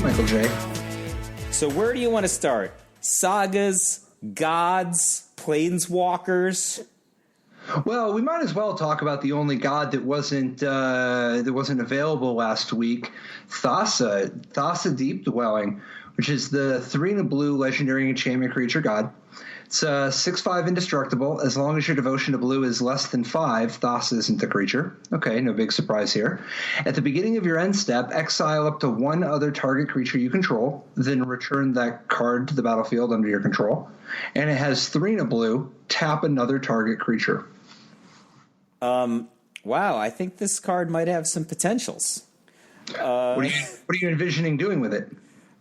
Michael J. So where do you want to start? Sagas, gods, planeswalkers? Well, we might as well talk about the only god that wasn't available last week, Thassa Deep Dwelling, which is the 3 and a blue legendary enchantment creature god. It's 6/5 indestructible. As long as your devotion to blue is less than 5, Thassa isn't the creature. Okay, no big surprise here. At the beginning of your end step, exile up to one other target creature you control, then return that card to the battlefield under your control. And it has 3 and a blue, tap another target creature. Wow, I think this card might have some potentials. What are you envisioning doing with it?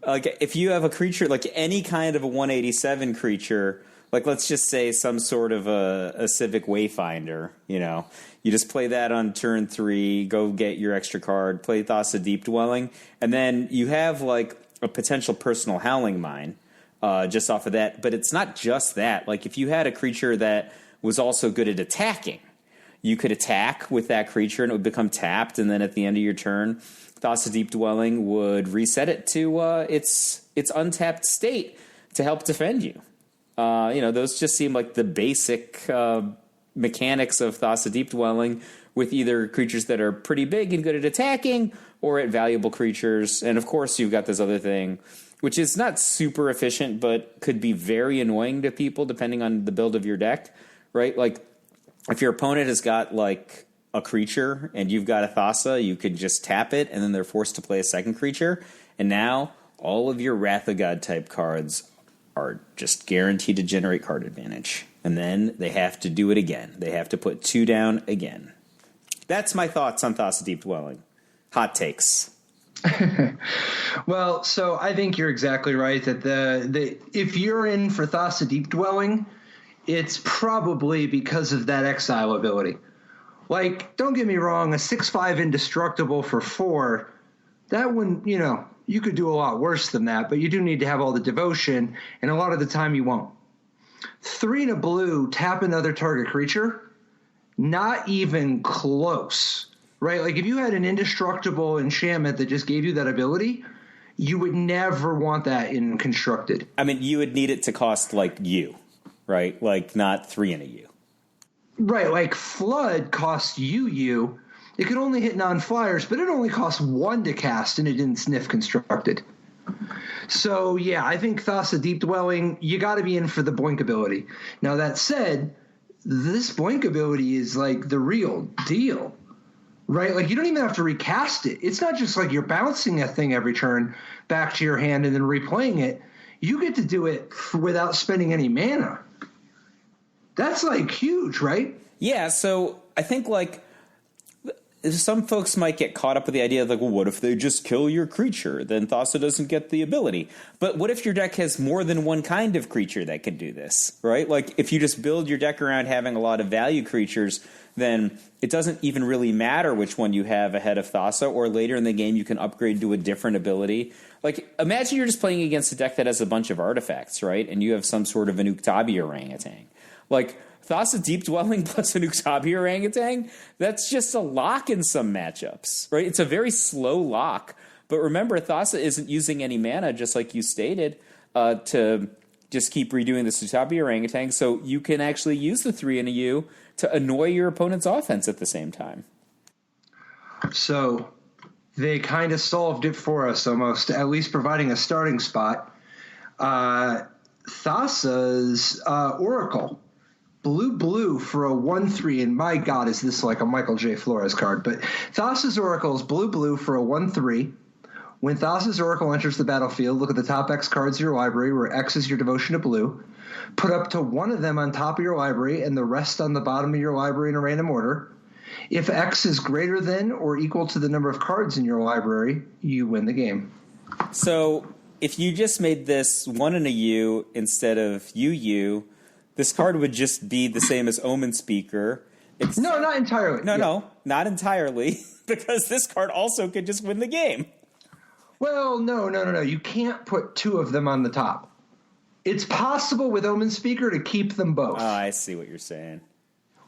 Like, if you have a creature, like any kind of a 187 creature, like let's just say some sort of a Civic Wayfinder, you just play that on turn 3, go get your extra card, play Thassa Deep Dwelling, and then you have like a potential personal Howling Mine just off of that. But it's not just that. Like if you had a creature that was also good at attacking, you could attack with that creature and it would become tapped, and then at the end of your turn, Thassa Deep Dwelling would reset it to its untapped state to help defend you. Those just seem like the basic mechanics of Thassa Deep Dwelling, with either creatures that are pretty big and good at attacking or at valuable creatures. And of course, you've got this other thing, which is not super efficient, but could be very annoying to people depending on the build of your deck, right? Like, if your opponent has got like a creature and you've got a Thassa, you could just tap it and then they're forced to play a second creature. And now all of your Wrath of God type cards are just guaranteed to generate card advantage. And then they have to do it again. They have to put 2 down again. That's my thoughts on Thassa Deep Dwelling. Hot takes. Well, so I think you're exactly right that if you're in for Thassa Deep Dwelling, it's probably because of that exile ability. Like, don't get me wrong, a 6/5 indestructible for 4, that one, you could do a lot worse than that, but you do need to have all the devotion, and a lot of the time you won't. 3 and a blue, tap another target creature, not even close, right? Like, if you had an indestructible enchantment that just gave you that ability, you would never want that in Constructed. I mean, you would need it to cost, like, you. Right, like not 3 and a U. Right, like Flood costs you. It could only hit non-flyers, but it only costs 1 to cast, and it didn't sniff Constructed. So, yeah, I think Thassa Deep Dwelling, you got to be in for the Boink ability. Now, that said, this Boink ability is like the real deal, right? Like, you don't even have to recast it. It's not just like you're bouncing a thing every turn back to your hand and then replaying it. You get to do it without spending any mana. That's like huge, right? Yeah, so I think like some folks might get caught up with the idea of like, well, what if they just kill your creature? Then Thassa doesn't get the ability. But what if your deck has more than one kind of creature that can do this, right? Like if you just build your deck around having a lot of value creatures, then it doesn't even really matter which one you have ahead of Thassa, or later in the game you can upgrade to a different ability. Like, imagine you're just playing against a deck that has a bunch of artifacts, right? And you have some sort of an Uktabi orangutan. Like, Thassa Deep Dwelling plus an Uktabi orangutan, that's just a lock in some matchups, right? It's a very slow lock. But remember, Thassa isn't using any mana, just like you stated, to just keep redoing this Uktabi orangutan. So you can actually use the 3 and a U to annoy your opponent's offense at the same time. So they kind of solved it for us almost, at least providing a starting spot. Thassa's Oracle. Blue for a 1/3, and my God, is this like a Michael J. Flores card. But Thassa's Oracle is blue for a 1/3. When Thassa's Oracle enters the battlefield, look at the top X cards of your library, where X is your devotion to blue. Put up to one of them on top of your library and the rest on the bottom of your library in a random order. If X is greater than or equal to the number of cards in your library, you win the game. So if you just made this 1 and a U instead of UU, this card would just be the same as Omen Speaker. No, not entirely. No, not entirely, because this card also could just win the game. Well, no. You can't put 2 of them on the top. It's possible with Omen Speaker to keep them both. Oh, I see what you're saying.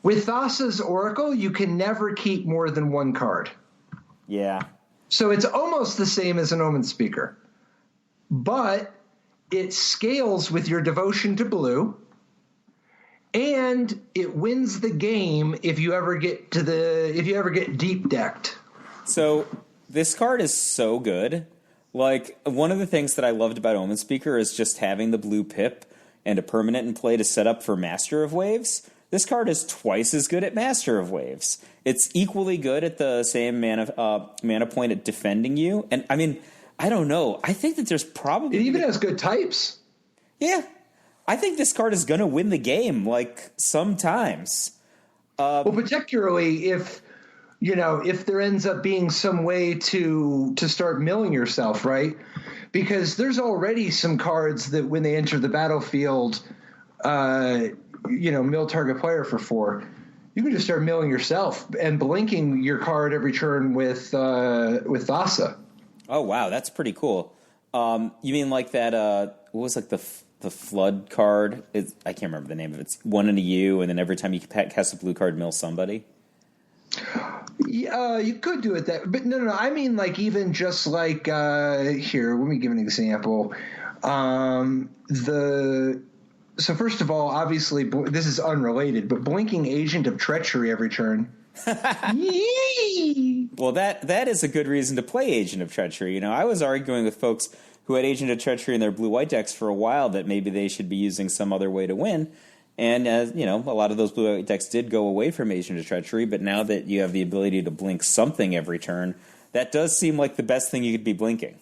With Thassa's Oracle, you can never keep more than 1 card. Yeah. So it's almost the same as an Omen Speaker. but it scales with your devotion to blue, and it wins the game if you ever get deep decked. So this card is so good. Like, one of the things that I loved about Omen Speaker is just having the blue pip and a permanent in play to set up for Master of Waves. This card is twice as good at Master of Waves. It's equally good at the same mana point at defending you. And, I mean, I don't know. I think that there's probably... It even has good types. Yeah. I think this card is going to win the game, like, sometimes. Well, particularly if there ends up being some way to start milling yourself, right? Because there's already some cards that when they enter the battlefield, mill target player for 4. You can just start milling yourself and blinking your card every turn with Thassa. Oh, wow, that's pretty cool. You mean like that, what was like the flood card? I can't remember the name of it. It's 1 and a U, and then every time you cast a blue card, mill somebody? Yeah, you could do it that, but no. I mean, like even just like here. Let me give an example. So first of all, obviously, this is unrelated, but blinking Agent of Treachery every turn. Well, that is a good reason to play Agent of Treachery. I was arguing with folks who had Agent of Treachery in their blue-white decks for a while that maybe they should be using some other way to win. And, a lot of those blue-white decks did go away from Agent of Treachery, but now that you have the ability to blink something every turn, that does seem like the best thing you could be blinking.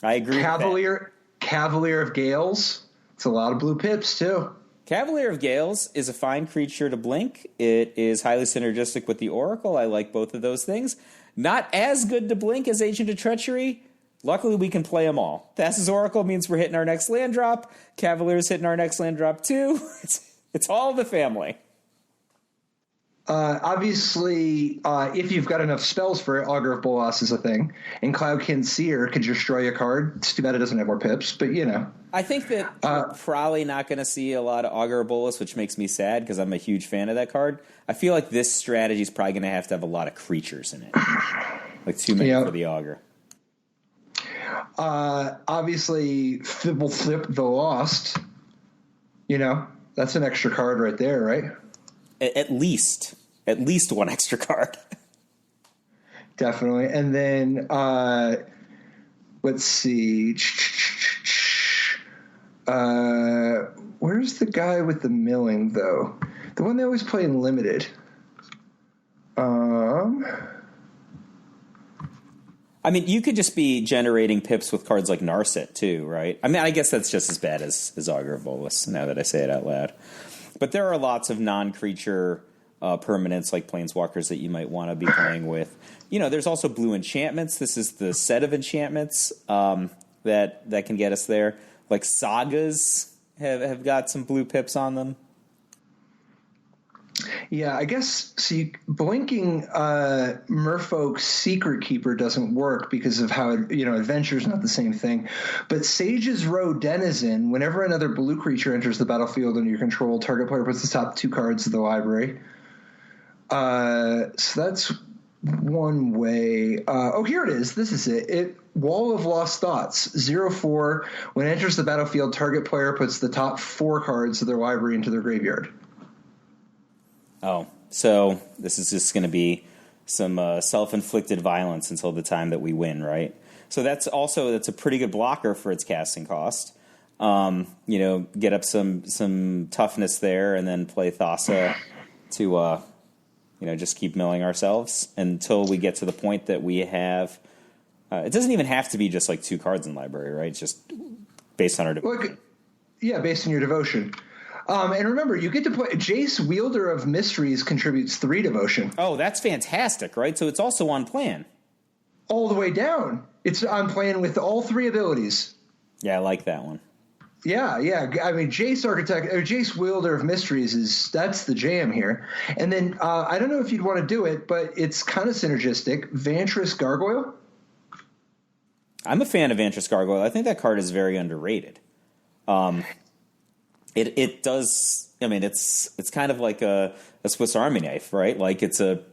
I agree with that. Cavalier of Gales. It's a lot of blue pips, too. Cavalier of Gales is a fine creature to blink. It is highly synergistic with the Oracle. I like both of those things. Not as good to blink as Agent of Treachery. Luckily, we can play them all. Thassa's Oracle means we're hitting our next land drop. Cavalier's hitting our next land drop, too. It's all the family. Obviously, if you've got enough spells for it, Augur of Bolas is a thing. And Cloudkin Seer could destroy a card. It's too bad it doesn't have more pips, but I think that we're probably not going to see a lot of Augur of Bolas, which makes me sad because I'm a huge fan of that card. I feel like this strategy is probably going to have a lot of creatures in it. Like too many for the Augur. Obviously, Fibble Flip the Lost. That's an extra card right there, right? At least one extra card. Definitely. And then, let's see. Where's the guy with the milling, though? The one they always play in Limited. I mean, you could just be generating pips with cards like Narset, too, right? I mean, I guess that's just as bad as Augur of Bolas, now that I say it out loud. But there are lots of non-creature permanents like Planeswalkers that you might want to be playing with. There's also blue enchantments. This is the set of enchantments that can get us there. Like Sagas have got some blue pips on them. Yeah, I guess, see, blinking Merfolk's Secret Keeper doesn't work because of how, Adventure's not the same thing. But Sage's Row Denizen, whenever another blue creature enters the battlefield under your control, target player puts the top 2 cards of the library. So that's one way. Here it is. This is it. Wall of Lost Thoughts, 0/4. When it enters the battlefield, target player puts the top 4 cards of their library into their graveyard. Oh, so this is just going to be some self-inflicted violence until the time that we win, right? So that's a pretty good blocker for its casting cost. Get up some toughness there, and then play Thassa to just keep milling ourselves until we get to the point that we have. It doesn't even have to be just like 2 cards in library, right? It's just based on our devotion. Yeah, based on your devotion. And remember, you get to play Jace, Wielder of Mysteries, contributes 3 devotion. Oh, that's fantastic, right? So it's also on plan. All the way down. It's on plan with all 3 abilities. Yeah, I like that one. Yeah. I mean, Jace Wielder of Mysteries that's the jam here. And then I don't know if you'd want to do it, but it's kind of synergistic. Vantress Gargoyle. I'm a fan of Vantress Gargoyle. I think that card is very underrated. It does. I mean, it's kind of like a Swiss Army knife, right? Like it's a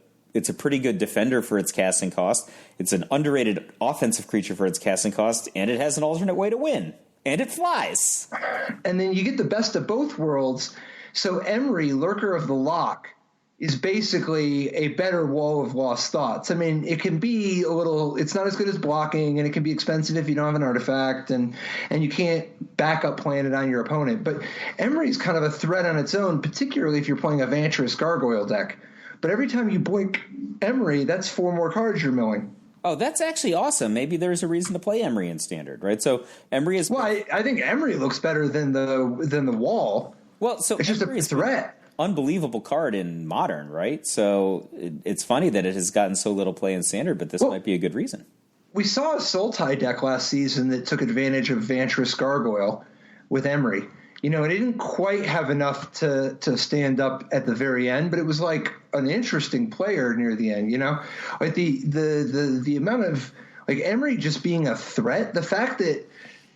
pretty good defender for its casting cost. It's an underrated offensive creature for its casting cost, and it has an alternate way to win. And it flies. And then you get the best of both worlds. So Emery, Lurker of the Lock, is basically a better Wall of Lost Thoughts. I mean, it can be a little – it's not as good as blocking, and it can be expensive if you don't have an artifact, and you can't backup plan it on your opponent. But Emery's kind of a threat on its own, particularly if you're playing a Vantress Gargoyle deck. But every time you blink Emery, that's 4 more cards you're milling. Oh, that's actually awesome. Maybe there's a reason to play Emery in Standard, right? So Emery is... Well, I think Emery looks better than the Wall. Well, so it's just a threat. Unbelievable card in Modern, right? So it's funny that it has gotten so little play in Standard, but this might be a good reason. We saw a Sultai deck last season that took advantage of Vantress Gargoyle with Emery. You know, it didn't quite have enough to stand up at the very end, but it was like an interesting player near the end, you know? Like the amount of like Emery just being a threat, the fact that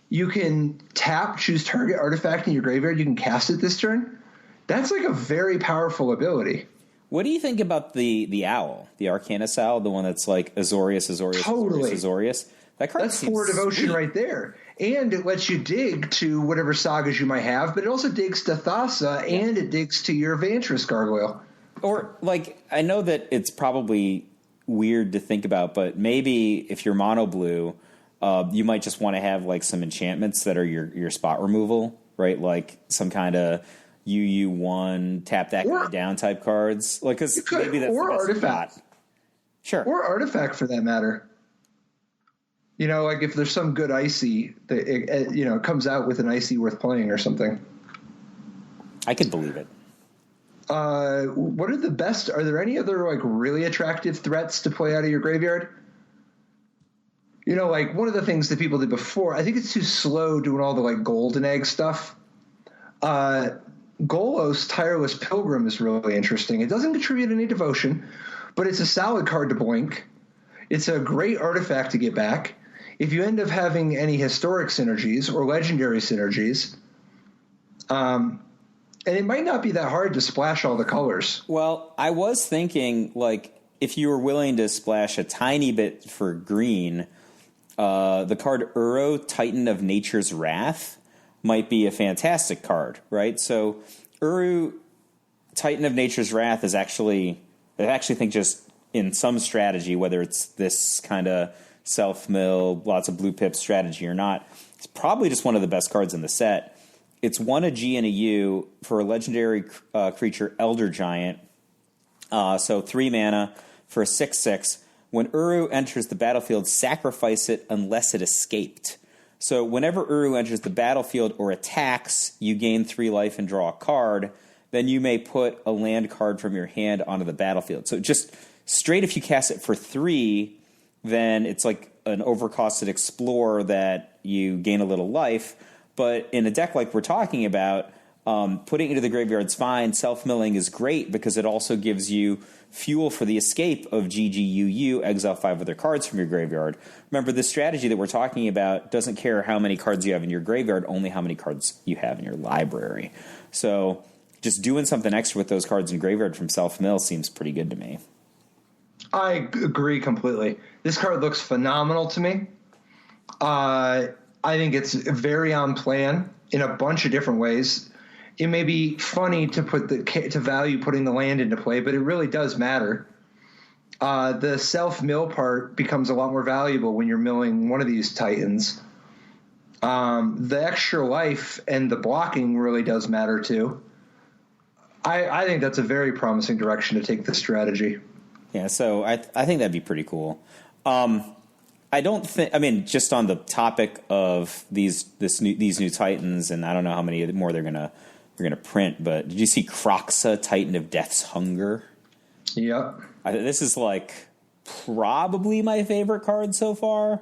you can tap, choose target artifact in your graveyard, you can cast it this turn, that's like a very powerful ability. What do you think about the owl, the Arcanus owl, the one that's like Azorius, totally. Azorius? That card that's 4 devotion sweet. Right there. And it lets you dig to whatever sagas you might have, but it also digs to Thassa, and it digs to your Vantress Gargoyle. Or, like, I know that it's probably weird to think about, but maybe if you're mono blue, you might just want to have, like, some enchantments that are your spot removal, right? Like some kind of UU1, tap that guy down type cards. Like, because maybe that's or the best artifact. spot. Sure. Or artifact, for that matter. You know, like if there's some good icy that it comes out with an icy worth playing or something. I could believe it. What are the best? Are there any other like really attractive threats to play out of your graveyard? You know, like one of the things that people did before, I think it's too slow doing all the like golden egg stuff. Golos Tireless Pilgrim is really interesting. It doesn't contribute any devotion, but it's a solid card to blink. It's a great artifact to get back. If you end up having any historic synergies or legendary synergies, and it might not be that hard to splash all the colors. Well, I was thinking, like, if you were willing to splash a tiny bit for green, the card Uro, Titan of Nature's Wrath, might be a fantastic card, right? So Uro, Titan of Nature's Wrath is actually, I actually think just in some strategy, whether it's this kind of self-mill, lots of blue pip strategy or not, it's probably just one of the best cards in the set. It's 1 a G and a U for a legendary creature, Elder Giant. So 3 mana for a 6/6. When Uru enters the battlefield, sacrifice it unless it escaped. So whenever Uru enters the battlefield or attacks, you gain 3 life and draw a card. Then you may put a land card from your hand onto the battlefield. So just straight, if you cast it for 3, then it's like an overcosted Explorer that you gain a little life. But in a deck like we're talking about, putting it into the graveyard's fine. Self-milling is great because it also gives you fuel for the escape of GGUU, exile 5 other cards from your graveyard. Remember, the strategy that we're talking about doesn't care how many cards you have in your graveyard, only how many cards you have in your library. So just doing something extra with those cards in graveyard from self-mill seems pretty good to me. I agree completely. This card looks phenomenal to me. I think it's very on plan in a bunch of different ways. It may be funny to value putting the land into play, but it really does matter. The self-mill part becomes a lot more valuable when you're milling one of these Titans. The extra life and the blocking really does matter too. I think that's a very promising direction to take this strategy. Yeah, so I think that'd be pretty cool. I don't think. I mean, just on the topic of these new Titans, and I don't know how many more they're gonna print. But did you see Croxa, Titan of Death's Hunger? Yep. This is like probably my favorite card so far.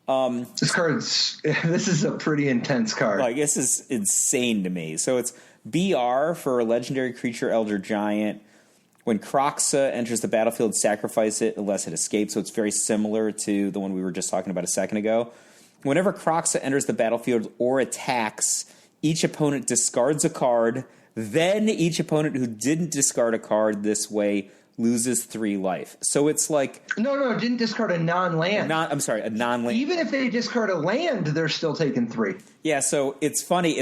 This is a pretty intense card. Like, this is insane to me. So it's BR for a legendary creature, Elder Giant. When Croxa enters the battlefield, sacrifice it unless it escapes. So it's very similar to the one we were just talking about a second ago. Whenever Croxa enters the battlefield or attacks, each opponent discards a card. Then each opponent who didn't discard a card this way loses 3 life. So it's like No, it didn't discard a non-land. A non-land. Even if they discard a land, they're still taking 3. Yeah, so it's funny.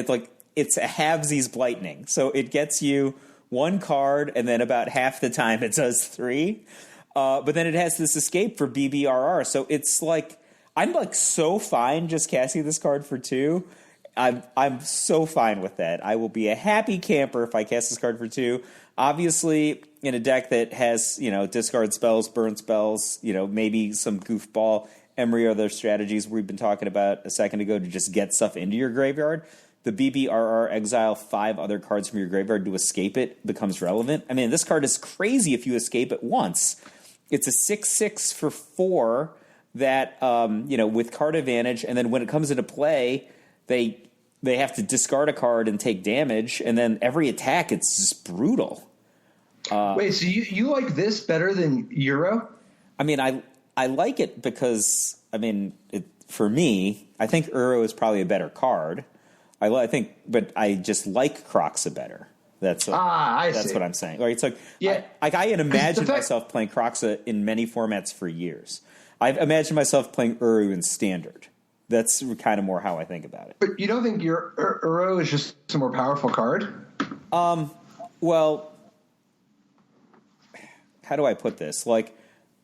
It's a halvesies Blightning. So it gets you 1 card, and then about half the time it does 3. But then it has this escape for BBRR. So it's like I'm like so fine just casting this card for 2. I'm so fine with that. I will be a happy camper if I cast this card for 2. Obviously, in a deck that has, discard spells, burn spells, maybe some goofball Emery or other strategies we've been talking about a second ago to just get stuff into your graveyard, the BBRR exile 5 other cards from your graveyard to escape it becomes relevant. I mean, this card is crazy if you escape it once. It's a 6/6 for 4 that, with card advantage, and then when it comes into play, they have to discard a card and take damage, and then every attack, it's just brutal. Wait, so you like this better than Euro? I mean, I like it because, for me, I think Uro is probably a better card. But I just like Kroxa better. That's what I'm saying. Like, it's like, yeah, I had imagined myself playing Kroxa in many formats for years. I've imagined myself playing Uro in Standard. That's kind of more how I think about it. But you don't think your Uro is just a more powerful card? Well, how do I put this? Like,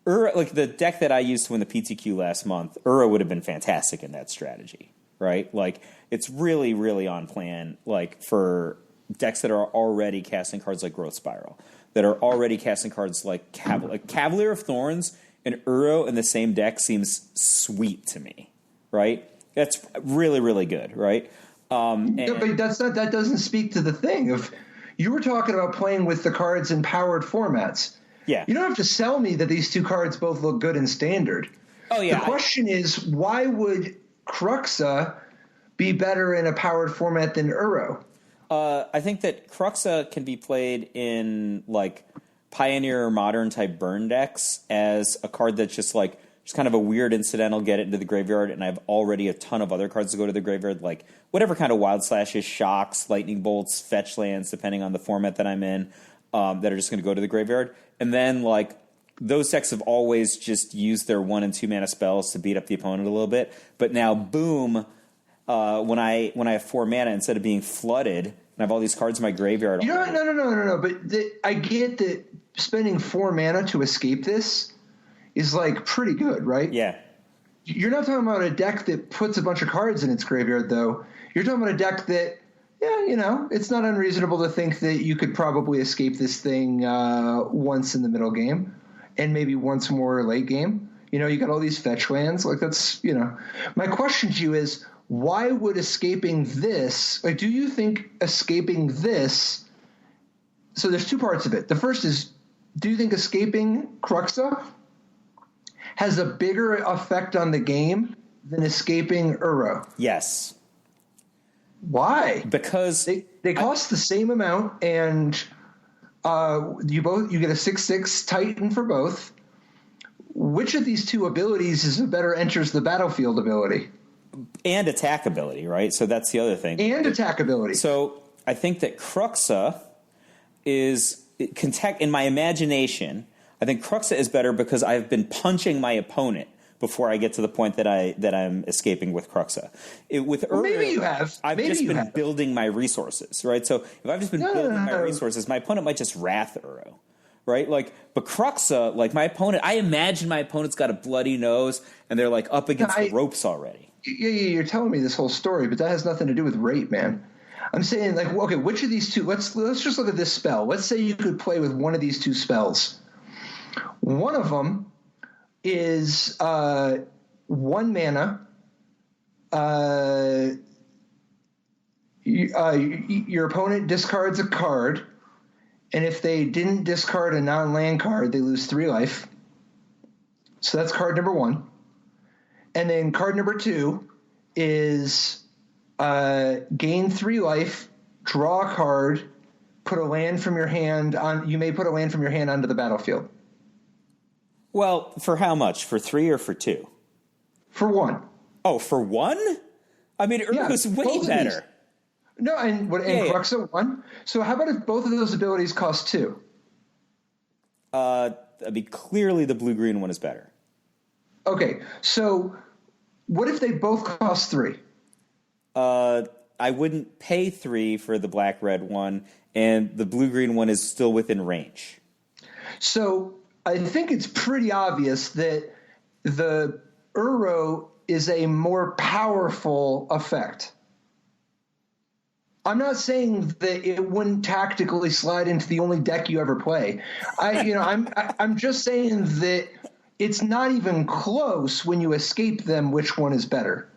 Uro, like the deck that I used to win the PTQ last month, Uro would have been fantastic in that strategy, right? Like, it's really, really on plan, like, for decks that are already casting cards like Growth Spiral, that are already casting cards like Cavalier of Thorns and Uro in the same deck seems sweet to me. Right, that's really, really good. Right, but that doesn't speak to the thing of you were talking about playing with the cards in powered formats. Yeah, you don't have to sell me that these 2 cards both look good in Standard. Oh yeah. The question is, why would Kroxa be better in a powered format than Uro? I think that Kroxa can be played in like Pioneer or Modern type burn decks as a card that's just kind of a weird incidental get it into the graveyard, and I have already a ton of other cards to go to the graveyard, like whatever kind of Wild Slashes, Shocks, Lightning Bolts, Fetch Lands, depending on the format that I'm in, that are just going to go to the graveyard. And then, like, those decks have always just used their 1 and 2 mana spells to beat up the opponent a little bit. But now, boom, when I have 4 mana, instead of being flooded, and I have all these cards in my graveyard. No. But I get that spending 4 mana to escape this is like pretty good, right? Yeah. You're not talking about a deck that puts a bunch of cards in its graveyard, though. You're talking about a deck that, it's not unreasonable to think that you could probably escape this thing once in the middle game and maybe once more late game. You got all these fetch lands. Like, that's, My question to you is, why would escaping this, do you think escaping this, so there's 2 parts of it. The first is, do you think escaping Kroxa has a bigger effect on the game than escaping Uro? Yes. Why? Because they cost the same amount, and you get a 6/6 Titan for both. Which of these 2 abilities is a better enters the battlefield ability? And attack ability, right? So that's the other thing. And attack ability. So I think that Kroxa is in my imagination. I think Kroxa is better because I've been punching my opponent before I get to the point that I'm escaping with Kroxa. Maybe you have. I've just been building my resources, right? So if I've just been building my resources, my opponent might just wrath Uro, right? Like, but Kroxa, like my opponent, I imagine my opponent's got a bloody nose and they're like up against the ropes already. Yeah, you're telling me this whole story, but that has nothing to do with rate, man. I'm saying, like, okay, which of these 2? Let's just look at this spell. Let's say you could play with one of these 2 spells. One of them is 1 mana. Your opponent discards a card, and if they didn't discard a non-land card, they lose 3 life. So that's card number 1. And then card number 2 is gain 3 life, draw a card, put a land from your hand on. You may put a land from your hand onto the battlefield. Well, for how much? For 3 or for 2? For 1. Oh, for 1? I mean, Uro's way better. No, and Kroxa 1. So how about if both of those abilities cost 2? I mean, clearly the blue-green one is better. Okay, so what if they both cost 3? I wouldn't pay 3 for the black-red one, and the blue-green one is still within range. So I think it's pretty obvious that the Uro is a more powerful effect. I'm not saying that it wouldn't tactically slide into the only deck you ever play. I'm just saying that it's not even close when you escape them which one is better.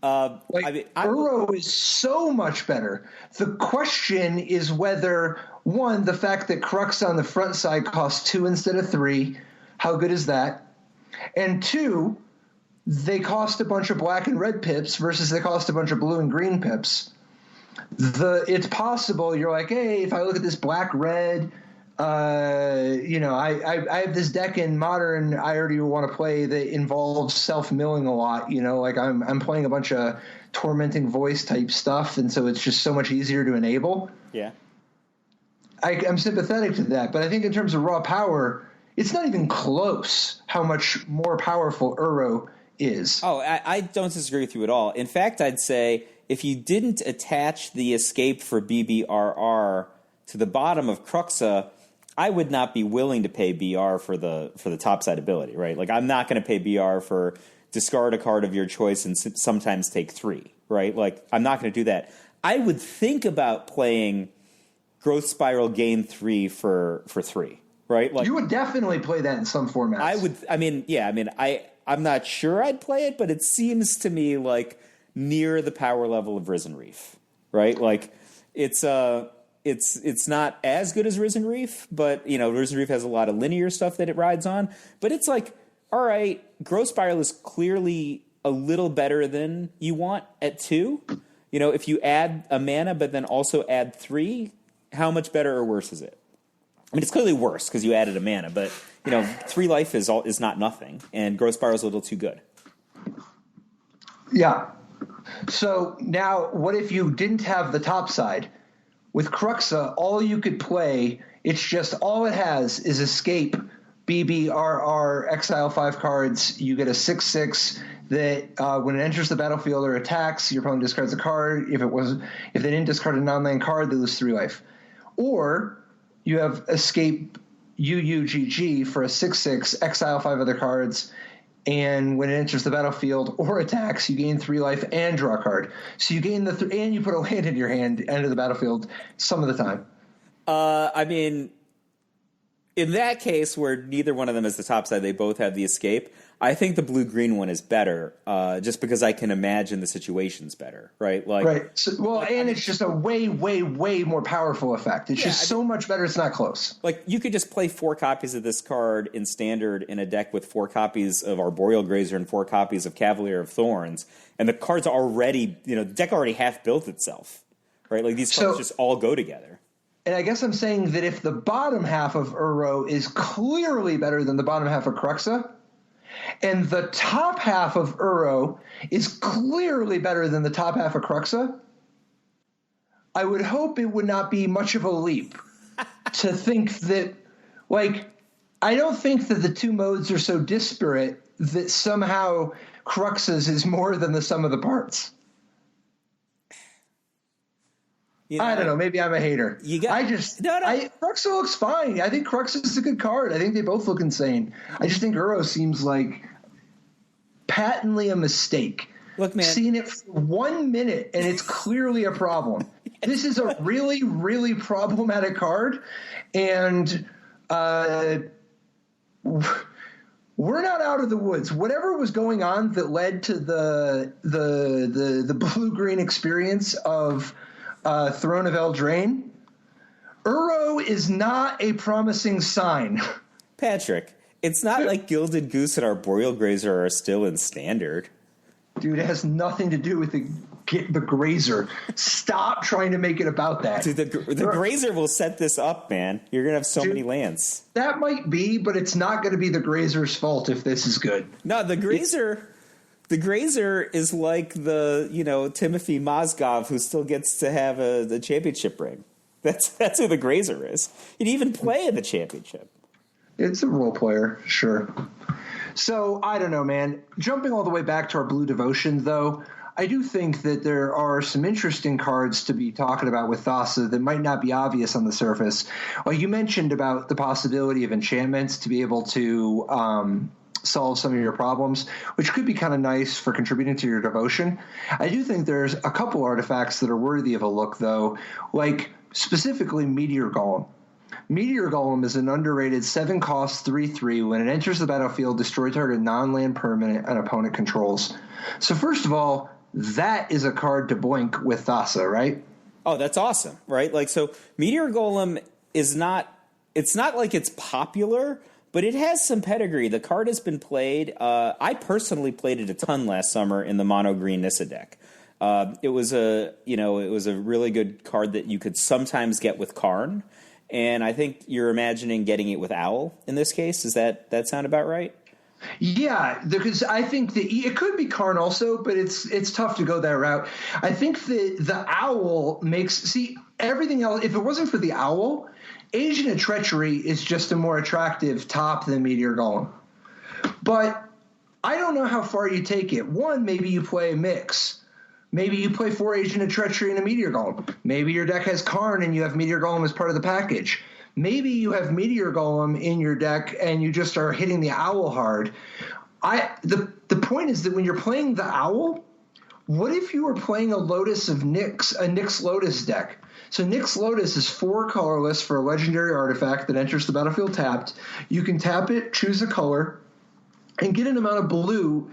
Uro is so much better. The question is whether, one, the fact that Crux on the front side costs 2 instead of 3, how good is that? And 2, they cost a bunch of black and red pips versus they cost a bunch of blue and green pips. It's possible you're like, hey, if I look at this black-red, I have this deck in Modern I already want to play that involves self-milling a lot. Like I'm playing a bunch of Tormenting Voice type stuff, and so it's just so much easier to enable. Yeah. I'm sympathetic to that, but I think in terms of raw power, it's not even close how much more powerful Uro is. Oh, I don't disagree with you at all. In fact, I'd say if you didn't attach the escape for BBRR to the bottom of Cruxa, I would not be willing to pay BR for the topside ability, right? Like, I'm not going to pay BR for discard a card of your choice and sometimes take 3, right? Like, I'm not going to do that. I would think about playing Growth Spiral gain 3 for 3, right? Like, you would definitely play that in some formats. I'm not sure I'd play it, but it seems to me like near the power level of Risen Reef, right? Like, it's not as good as Risen Reef, but Risen Reef has a lot of linear stuff that it rides on. But it's like, all right, Growth Spiral is clearly a little better than you want at 2. If you add a mana, but then also add 3, how much better or worse is it? I mean, it's clearly worse because you added a mana, but 3 life is not nothing, and Growth Spiral is a little too good. Yeah. So now, what if you didn't have the top side? With Cruxa, all you could play, it's just all it has is escape, BBRR, exile 5 cards. You get a 6/6 that when it enters the battlefield or attacks, your opponent discards a card. If they didn't discard a non-land card, they lose 3 life. Or you have escape UUGG for a 6/6, exile 5 other cards. And when it enters the battlefield or attacks, you gain 3 life and draw a card. So you gain and you put a land in your hand, enter the battlefield some of the time. I mean, in that case where neither one of them is the top side, they both have the escape. I think the blue-green one is better, just because I can imagine the situation's better, right? Right. So, it's just a way, way, way more powerful effect. It's so much better. It's not close. Like, you could just play 4 copies of this card in Standard in a deck with 4 copies of Arboreal Grazer and 4 copies of Cavalier of Thorns, and the card's already, the deck already half built itself, right? Like, these cards just all go together. And I guess I'm saying that if the bottom half of Uro is clearly better than the bottom half of Cruxa, and the top half of Uro is clearly better than the top half of Cruxa, I would hope it would not be much of a leap to think that, I don't think that the 2 modes are so disparate that somehow Cruxa's is more than the sum of the parts. I don't know. Maybe I'm a hater. Cruxa looks fine. I think Cruxa is a good card. I think they both look insane. I just think Uro seems like patently a mistake. Look, man. Seen it for 1 minute, and it's clearly a problem. This is a really, really problematic card, and we're not out of the woods. Whatever was going on that led to the blue-green experience of Throne of Eldraine, Uro is not a promising sign. Patrick, it's not like Gilded Goose and Arboreal Grazer are still in Standard. Dude, it has nothing to do with the Grazer. Stop trying to make it about that. Dude, the Grazer will set this up, man. You're going to have so many lands. That might be, but it's not going to be the Grazer's fault if this is good. No, the Grazer... The Grazer is like the, Timothy Mozgov who still gets to have the championship ring. That's who the Grazer is. He'd even play in the championship. It's a role player, sure. So, I don't know, man. Jumping all the way back to our Blue Devotion, though, I do think that there are some interesting cards to be talking about with Thassa that might not be obvious on the surface. Well, you mentioned about the possibility of enchantments to be able to solve some of your problems, which could be kind of nice for contributing to your devotion. I do think there's a couple artifacts that are worthy of a look, though, like specifically Meteor Golem. Meteor Golem is an underrated 7-cost 3/3. When it enters the battlefield, destroy target non-land permanent an opponent controls. So first of all, that is a card to blink with Thassa, right? Oh, that's awesome, right? Like, so Meteor Golem is not, it's not like it's popular, but it has some pedigree. The card has been played. I personally played it a ton last summer in the mono green Nissa deck. It was a really good card that you could sometimes get with Karn. And I think you're imagining getting it with Owl in this case. Does that sound about right? Yeah, because I think it could be Karn also, but it's tough to go that route. I think the Owl makes everything else. If it wasn't for the Owl, Agent of Treachery is just a more attractive top than Meteor Golem. But I don't know how far you take it. One, maybe you play a mix. Maybe you play 4 Agent of Treachery and a Meteor Golem. Maybe your deck has Karn and you have Meteor Golem as part of the package. Maybe you have Meteor Golem in your deck and you just are hitting the Owl hard. The point is that when you're playing the Owl, what if you were playing a Lotus of Nyx, a Nyx Lotus deck? So Nyx Lotus is 4 colorless for a legendary artifact that enters the battlefield tapped. You can tap it, choose a color, and get an amount of blue.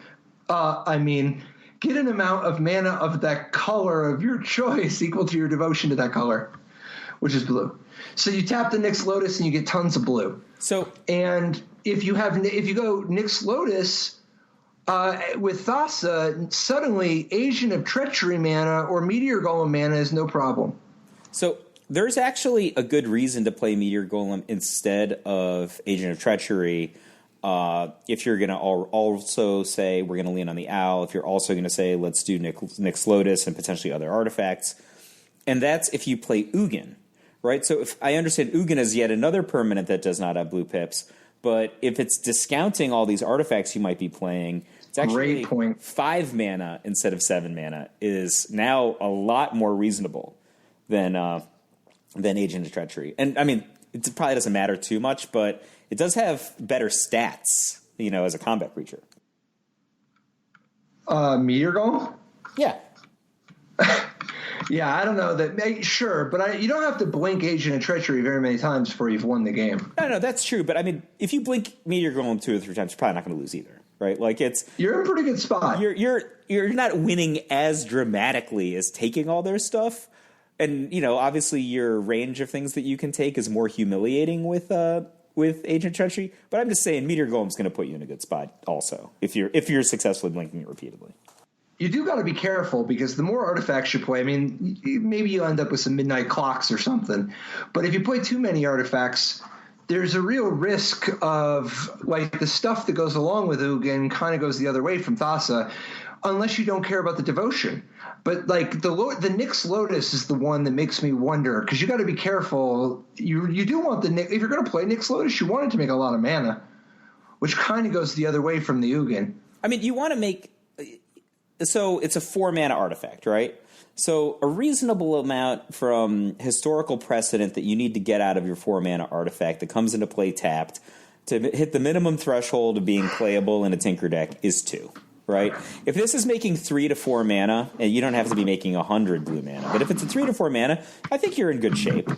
Get an amount of mana of that color of your choice equal to your devotion to that color, which is blue. So you tap the Nyx Lotus and you get tons of blue. And if you go Nyx Lotus with Thassa, suddenly Agent of Treachery mana or Meteor Golem mana is no problem. So there's actually a good reason to play Meteor Golem instead of Agent of Treachery. If you're going to also say we're going to lean on the Owl, if you're also going to say let's do Nyx Lotus and potentially other artifacts, and that's if you play Ugin, right? So if I understand, Ugin is yet another permanent that does not have blue pips, but if it's discounting all these artifacts you might be playing, it's actually 5 mana instead of 7 mana is now a lot more reasonable than Agent of Treachery. And I mean, it probably doesn't matter too much, but it does have better stats, as a combat creature. Meteor Golem? Yeah. Yeah, I don't know that. Sure, but you don't have to blink Agent of Treachery very many times before you've won the game. No, that's true. But I mean, if you blink Meteor Golem 2 or 3 times, you're probably not going to lose either, right? Like you're in a pretty good spot. You're not winning as dramatically as taking all their stuff, and obviously your range of things that you can take is more humiliating with Agent of Treachery. But I'm just saying, Meteor Golem's going to put you in a good spot also if you're successfully blinking it repeatedly. You do got to be careful because the more artifacts you play, I mean, maybe you end up with some midnight clocks or something. But if you play too many artifacts, there's a real risk of the stuff that goes along with Ugin kind of goes the other way from Thassa, unless you don't care about the devotion. But the Nyx Lotus is the one that makes me wonder because you got to be careful. You do want if you're going to play Nyx Lotus, you want it to make a lot of mana, which kind of goes the other way from the Ugin. I mean, you want to make. So it's a 4 mana artifact, right? So a reasonable amount from historical precedent that you need to get out of your 4 mana artifact that comes into play tapped to hit the minimum threshold of being playable in a Tinker deck is 2, right? If this is making 3 to 4 mana, and you don't have to be making 100 blue mana, but if it's a 3 to 4 mana, I think you're in good shape,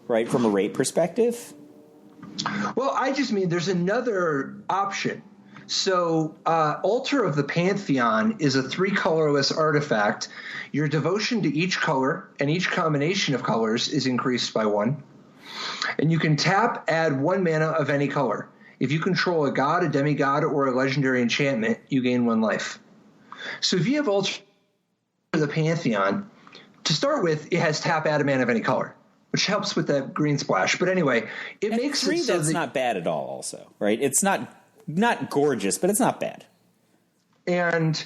right, from a rate perspective. Well, I just mean there's another option. So Altar of the Pantheon is a 3 colorless artifact. Your devotion to each color and each combination of colors is increased by 1. And you can tap, add 1 mana of any color. If you control a god, a demigod, or a legendary enchantment, you gain 1 life. So if you have Altar of the Pantheon, to start with, it has tap, add a mana of any color, which helps with that green splash. But anyway, it makes 3, it so that's not bad at all also, right? It's not gorgeous, but it's not bad. And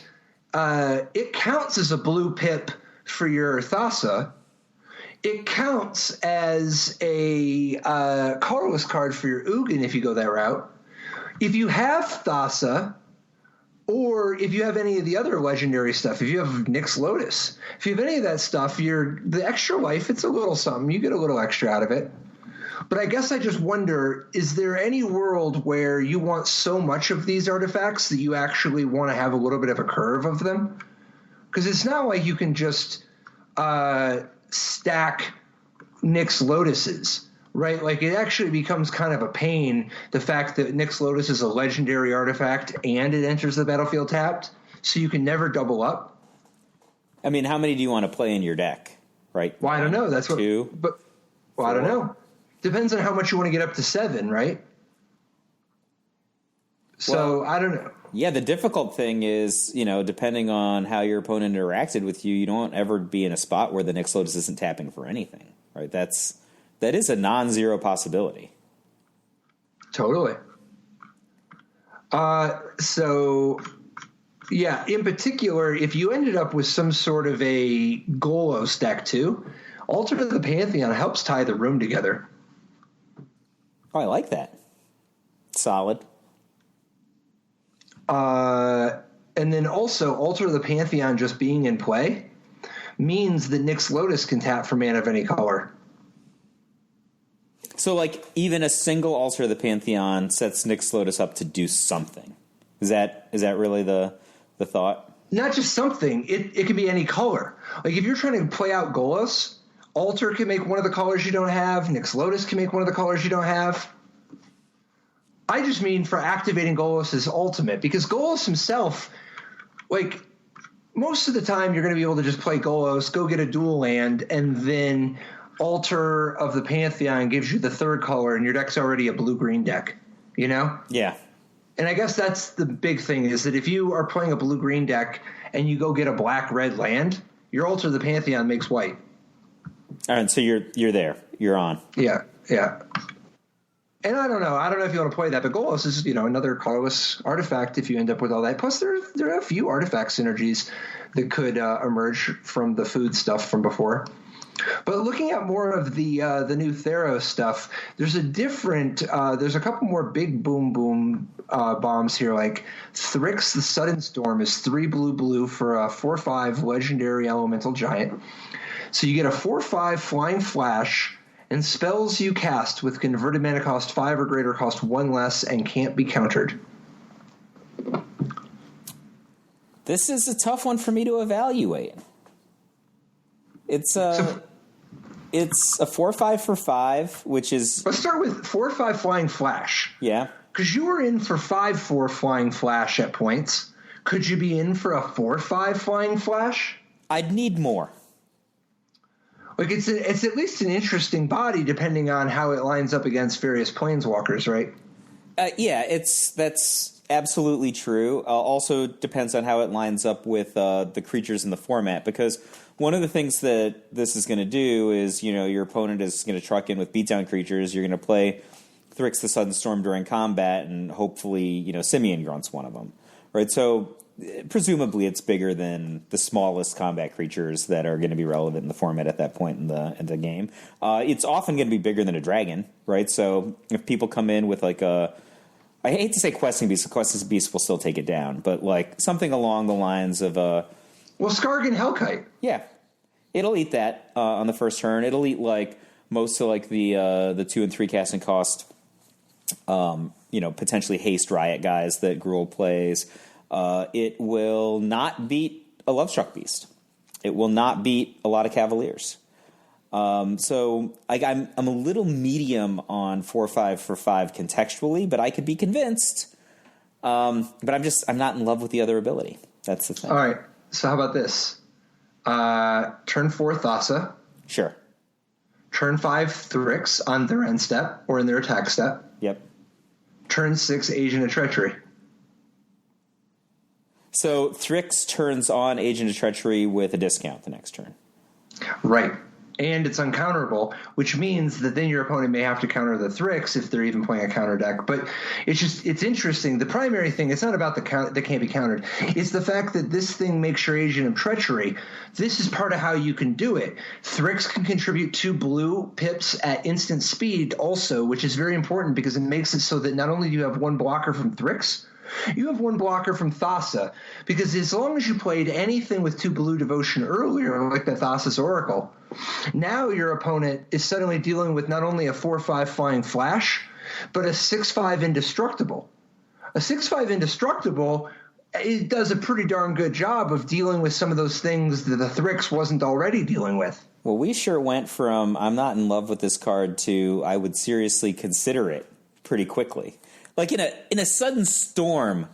it counts as a blue pip for your Thassa. it counts as a colorless card for your Ugin if you go that route. If you have Thassa, or if you have any of the other legendary stuff, if you have Nyx Lotus, if you have any of that stuff, the extra life, it's a little something. You get a little extra out of it. But I guess I just wonder, is there any world where you want so much of these artifacts that you actually want to have a little bit of a curve of them? Because it's not like you can just stack Nyx Lotuses, right? Like, it actually becomes kind of a pain, the fact that Nyx Lotus is a legendary artifact and it enters the battlefield tapped, so you can never double up. I mean, how many do you want to play in your deck, right? Well, I don't know. That's two, what. But well, I don't know. Depends on how much you want to get up to 7, right? So I don't know. Yeah, the difficult thing is, depending on how your opponent interacted with you, you don't ever be in a spot where the Nyx Lotus isn't tapping for anything, right? That is a non-zero possibility. Totally. So, yeah, in particular, if you ended up with some sort of a Golos deck too, Altar of the Pantheon helps tie the room together. Oh, I like that. Solid. And then also, Altar of the Pantheon just being in play means that Nyx Lotus can tap for mana of any color. So, like, even a single Altar of the Pantheon sets Nyx Lotus up to do something. Is that really the thought? Not just something. It can be any color. Like, if you're trying to play out Golos, Altar can make one of the colors you don't have. Nyx Lotus can make one of the colors you don't have. I just mean for activating Golos' ultimate, because Golos himself, like, most of the time you're going to be able to just play Golos, go get a dual land, and then Altar of the Pantheon gives you the third color, and your deck's already a blue-green deck, you know? Yeah. And I guess that's the big thing, is that if you are playing a blue-green deck and you go get a black-red land, your Altar of the Pantheon makes white. All right, so you're there. You're on. Yeah. And I don't know if you want to play that, but Golos is, another colorless artifact if you end up with all that. Plus, there are a few artifact synergies that could emerge from the food stuff from before. But looking at more of the new Theros stuff, there's a couple more big boom bombs here, like Thrix the Sudden Storm is 3 blue for a 4/5 legendary elemental giant. So you get a 4/5 flying flash, and spells you cast with converted mana cost 5 or greater cost 1 less and can't be countered. This is a tough one for me to evaluate. It's a 4/5 for 5, which is... Let's start with 4/5 flying flash. Yeah. Because you were in for 5/4 flying flash at points. Could you be in for a 4/5 flying flash? I'd need more. Like, it's at least an interesting body, depending on how it lines up against various planeswalkers, right? Yeah, that's absolutely true. Also depends on how it lines up with the creatures in the format, because one of the things that this is going to do is, your opponent is going to truck in with beatdown creatures. You're going to play Thrix the Sudden Storm during combat, and hopefully, Simian Grunt's one of them, right? So presumably it's bigger than the smallest combat creatures that are going to be relevant in the format at that point in the game. It's often going to be bigger than a dragon, right? So if people come in with like I hate to say questing beast, the questing beast will still take it down, but like something along the lines of well, Skargan Hellkite. Yeah, it'll eat that on the first turn. It'll eat like most of like the 2 and 3 casting cost, potentially haste riot guys that Gruul plays. It will not beat a Lovestruck Beast. It will not beat a lot of Cavaliers. So I'm a little medium on 4/5 for 5 contextually, but I could be convinced. But I'm not in love with the other ability. That's the thing. All right. So how about this? Turn 4 Thassa. Sure. Turn 5 Thrix on their end step or in their attack step. Yep. Turn 6 Agent of Treachery. So Thrix turns on Agent of Treachery with a discount the next turn. Right. and it's uncounterable, which means that then your opponent may have to counter the Thrix if they're even playing a counter deck. But it's interesting. The primary thing, it's not about the count that can't be countered. It's the fact that this thing makes your Agent of Treachery. This is part of how you can do it. Thrix can contribute 2 blue pips at instant speed also, which is very important because it makes it so that not only do you have 1 blocker from Thrix, you have 1 blocker from Thassa, because as long as you played anything with 2 blue devotion earlier, like the Thassa's Oracle, now your opponent is suddenly dealing with not only a 4/5 flying flash, but a 6/5 indestructible. A 6/5 indestructible, it does a pretty darn good job of dealing with some of those things that the Thrix wasn't already dealing with. Well, we sure went from I'm not in love with this card to I would seriously consider it pretty quickly. Like in a sudden storm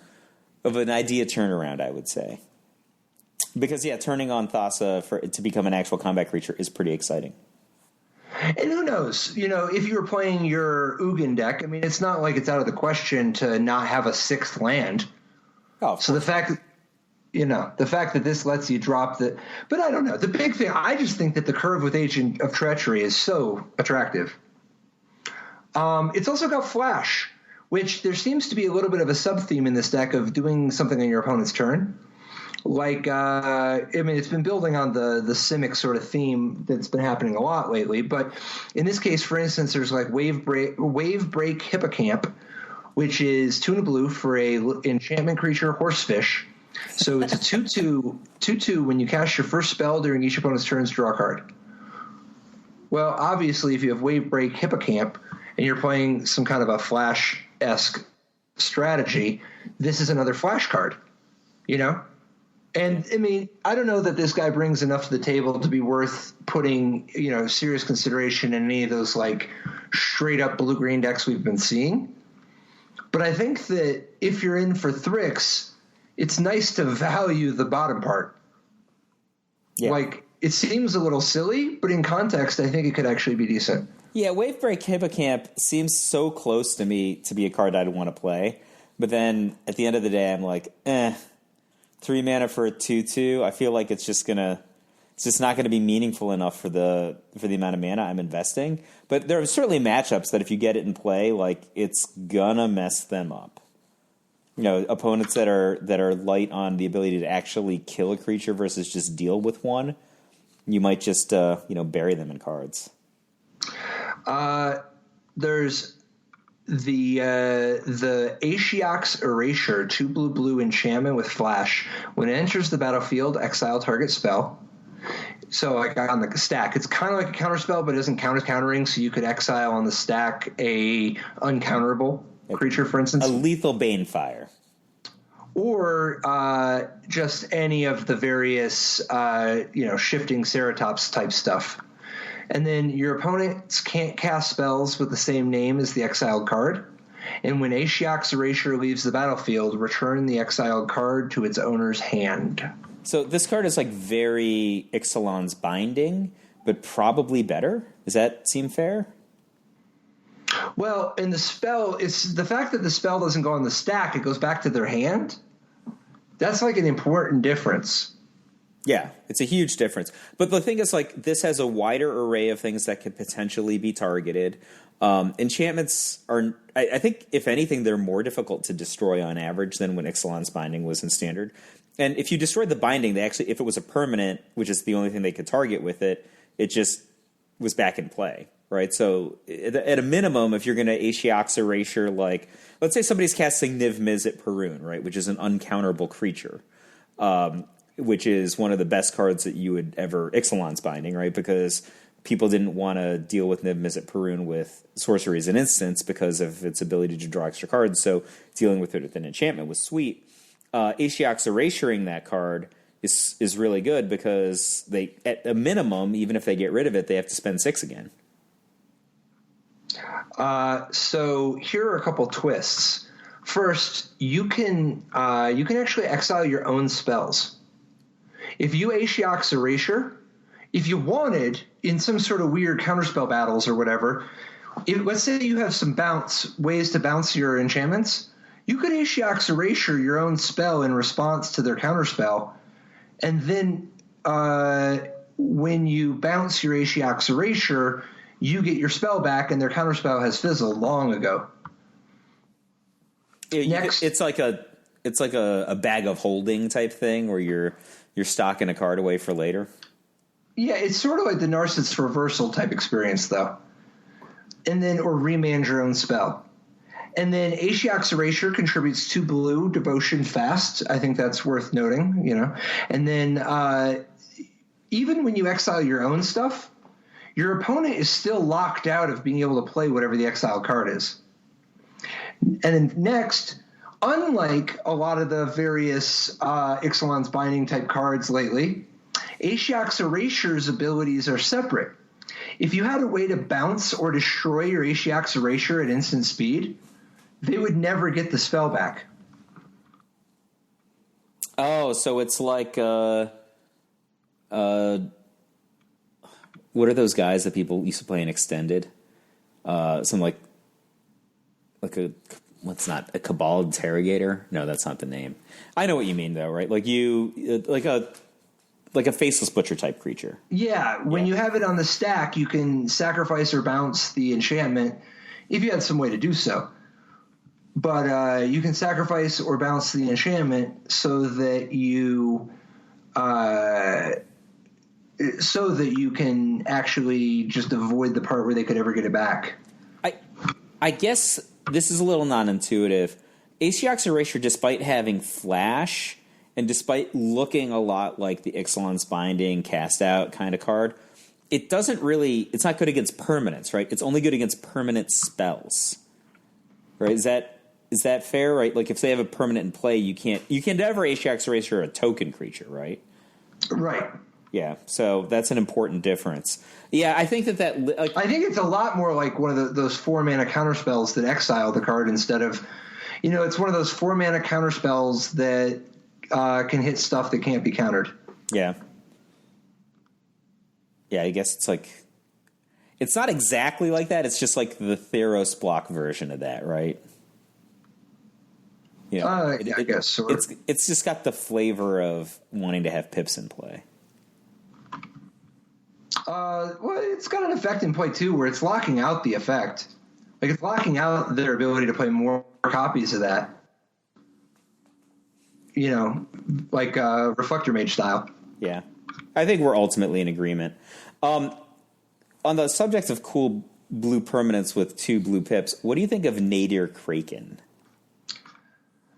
of an idea turnaround, I would say. Because, yeah, turning on Thassa for it to become an actual combat creature is pretty exciting. And who knows? If you were playing your Ugin deck, I mean, it's not like it's out of the question to not have a 6th land. Oh, so the fact that this lets you drop the – but I don't know. The big thing – I just think that the curve with Agent of Treachery is so attractive. It's also got Flash, which there seems to be a little bit of a sub-theme in this deck of doing something on your opponent's turn. Like, it's been building on the Simic sort of theme that's been happening a lot lately. But in this case, for instance, there's like Wave Break Hippocamp, which is 2 and a blue for a enchantment creature, Horsefish. So it's a 2/2 when you cast your first spell during each opponent's turns, draw a card. Well, obviously, if you have Wave Break Hippocamp and you're playing some kind of a Flash-esque strategy, this is another Flash card, And, I mean, I don't know that this guy brings enough to the table to be worth putting, serious consideration in any of those, like, straight-up blue-green decks we've been seeing. But I think that if you're in for Thrix, it's nice to value the bottom part. Yeah. Like, it seems a little silly, but in context, I think it could actually be decent. Yeah, Wavebreak Hippocamp seems so close to me to be a card I'd want to play. But then, at the end of the day, I'm like, 3 mana for a 2/2. I feel like it's just not gonna be meaningful enough for the amount of mana I'm investing. But there are certainly matchups that if you get it in play, like it's gonna mess them up. Opponents that are light on the ability to actually kill a creature versus just deal with one, you might just bury them in cards. There's the Ashiok's Erasure, 2 blue enchantment with Flash. When it enters the battlefield, exile target spell. So like on the stack, it's kind of like a counter spell, but it isn't countering. So you could exile on the stack a uncounterable creature, for instance, a lethal Banefire, or just any of the various shifting Ceratops type stuff. And then your opponents can't cast spells with the same name as the exiled card. And when Ashiok's Erasure leaves the battlefield, return the exiled card to its owner's hand. So this card is like very Ixalan's Binding, but probably better. Does that seem fair? Well, in the spell, it's the fact that the spell doesn't go on the stack, it goes back to their hand. That's like an important difference. Yeah, it's a huge difference. But the thing is, like, this has a wider array of things that could potentially be targeted. Enchantments are, I think, if anything, they're more difficult to destroy on average than when Ixalan's Binding was in Standard. And if you destroyed the Binding, they actually, if it was a permanent, which is the only thing they could target with it, it just was back in play, right? So at a minimum, if you're going to Ashiok's Erasure, like, let's say somebody's casting Niv Miz at Perun, right, which is an uncounterable creature, which is one of the best cards that you would ever Ixalan's Binding, right? Because people didn't want to deal with Niv Miz at Perun with sorceries and instants because of its ability to draw extra cards. So dealing with it with an enchantment was sweet. Ashiok's Erasuring that card is really good because they, at a minimum, even if they get rid of it, they have to spend 6 again. So here are a couple twists. First, you can actually exile your own spells. If you Ashiok's Erasure, if you wanted, in some sort of weird counterspell battles or whatever, let's say you have some ways to bounce your enchantments, you could Ashiok's Erasure your own spell in response to their counterspell, and then when you bounce your Ashiok's Erasure, you get your spell back, and their counterspell has fizzled long ago. Next, it's like a bag of holding type thing where you're stocking a card away for later. Yeah, it's sort of like the Narcissist Reversal type experience, though. And then, or remand your own spell. And then Ashiok's Erasure contributes 2 blue, Devotion, Fast. I think that's worth noting, you know. And then even when you exile your own stuff, your opponent is still locked out of being able to play whatever the exiled card is. And then next, unlike a lot of the various Ixalan's Binding type cards lately, Ashiok's Erasure's abilities are separate. If you had a way to bounce or destroy your Ashiok's Erasure at instant speed, they would never get the spell back. Oh, so it's like what are those guys that people used to play in Extended? Some like a what's not a Cabal Interrogator? No, that's not the name. I know what you mean though, right? Like like a Faceless Butcher type creature. Yeah, when you have it on the stack, you can sacrifice or bounce the enchantment if you had some way to do so. But you can sacrifice or bounce the enchantment so that you can actually just avoid the part where they could ever get it back. I guess this is a little non-intuitive. Ashiok's Erasure, despite having flash and despite looking a lot like the Ixalan's Binding cast out kind of card, it's not good against permanents, right? It's only good against permanent spells. Right? Is that fair, right? Like if they have a permanent in play, you can never Ashiok's Erasure a token creature, right? Right. Yeah, so that's an important difference. Yeah, I think that I think it's a lot more like one of those 4-mana counterspells that exile the card instead of, it's one of those 4-mana counterspells that can hit stuff that can't be countered. Yeah. Yeah, I guess it's not exactly like that. It's just like the Theros block version of that, right? I guess so. It's just got the flavor of wanting to have pips in play. Well, it's got an effect in play too, where it's locking out the effect. Like it's locking out their ability to play more copies of that. Like Reflector Mage style. Yeah, I think we're ultimately in agreement. On the subject of cool blue permanents with 2 blue pips, what do you think of Nadir Kraken?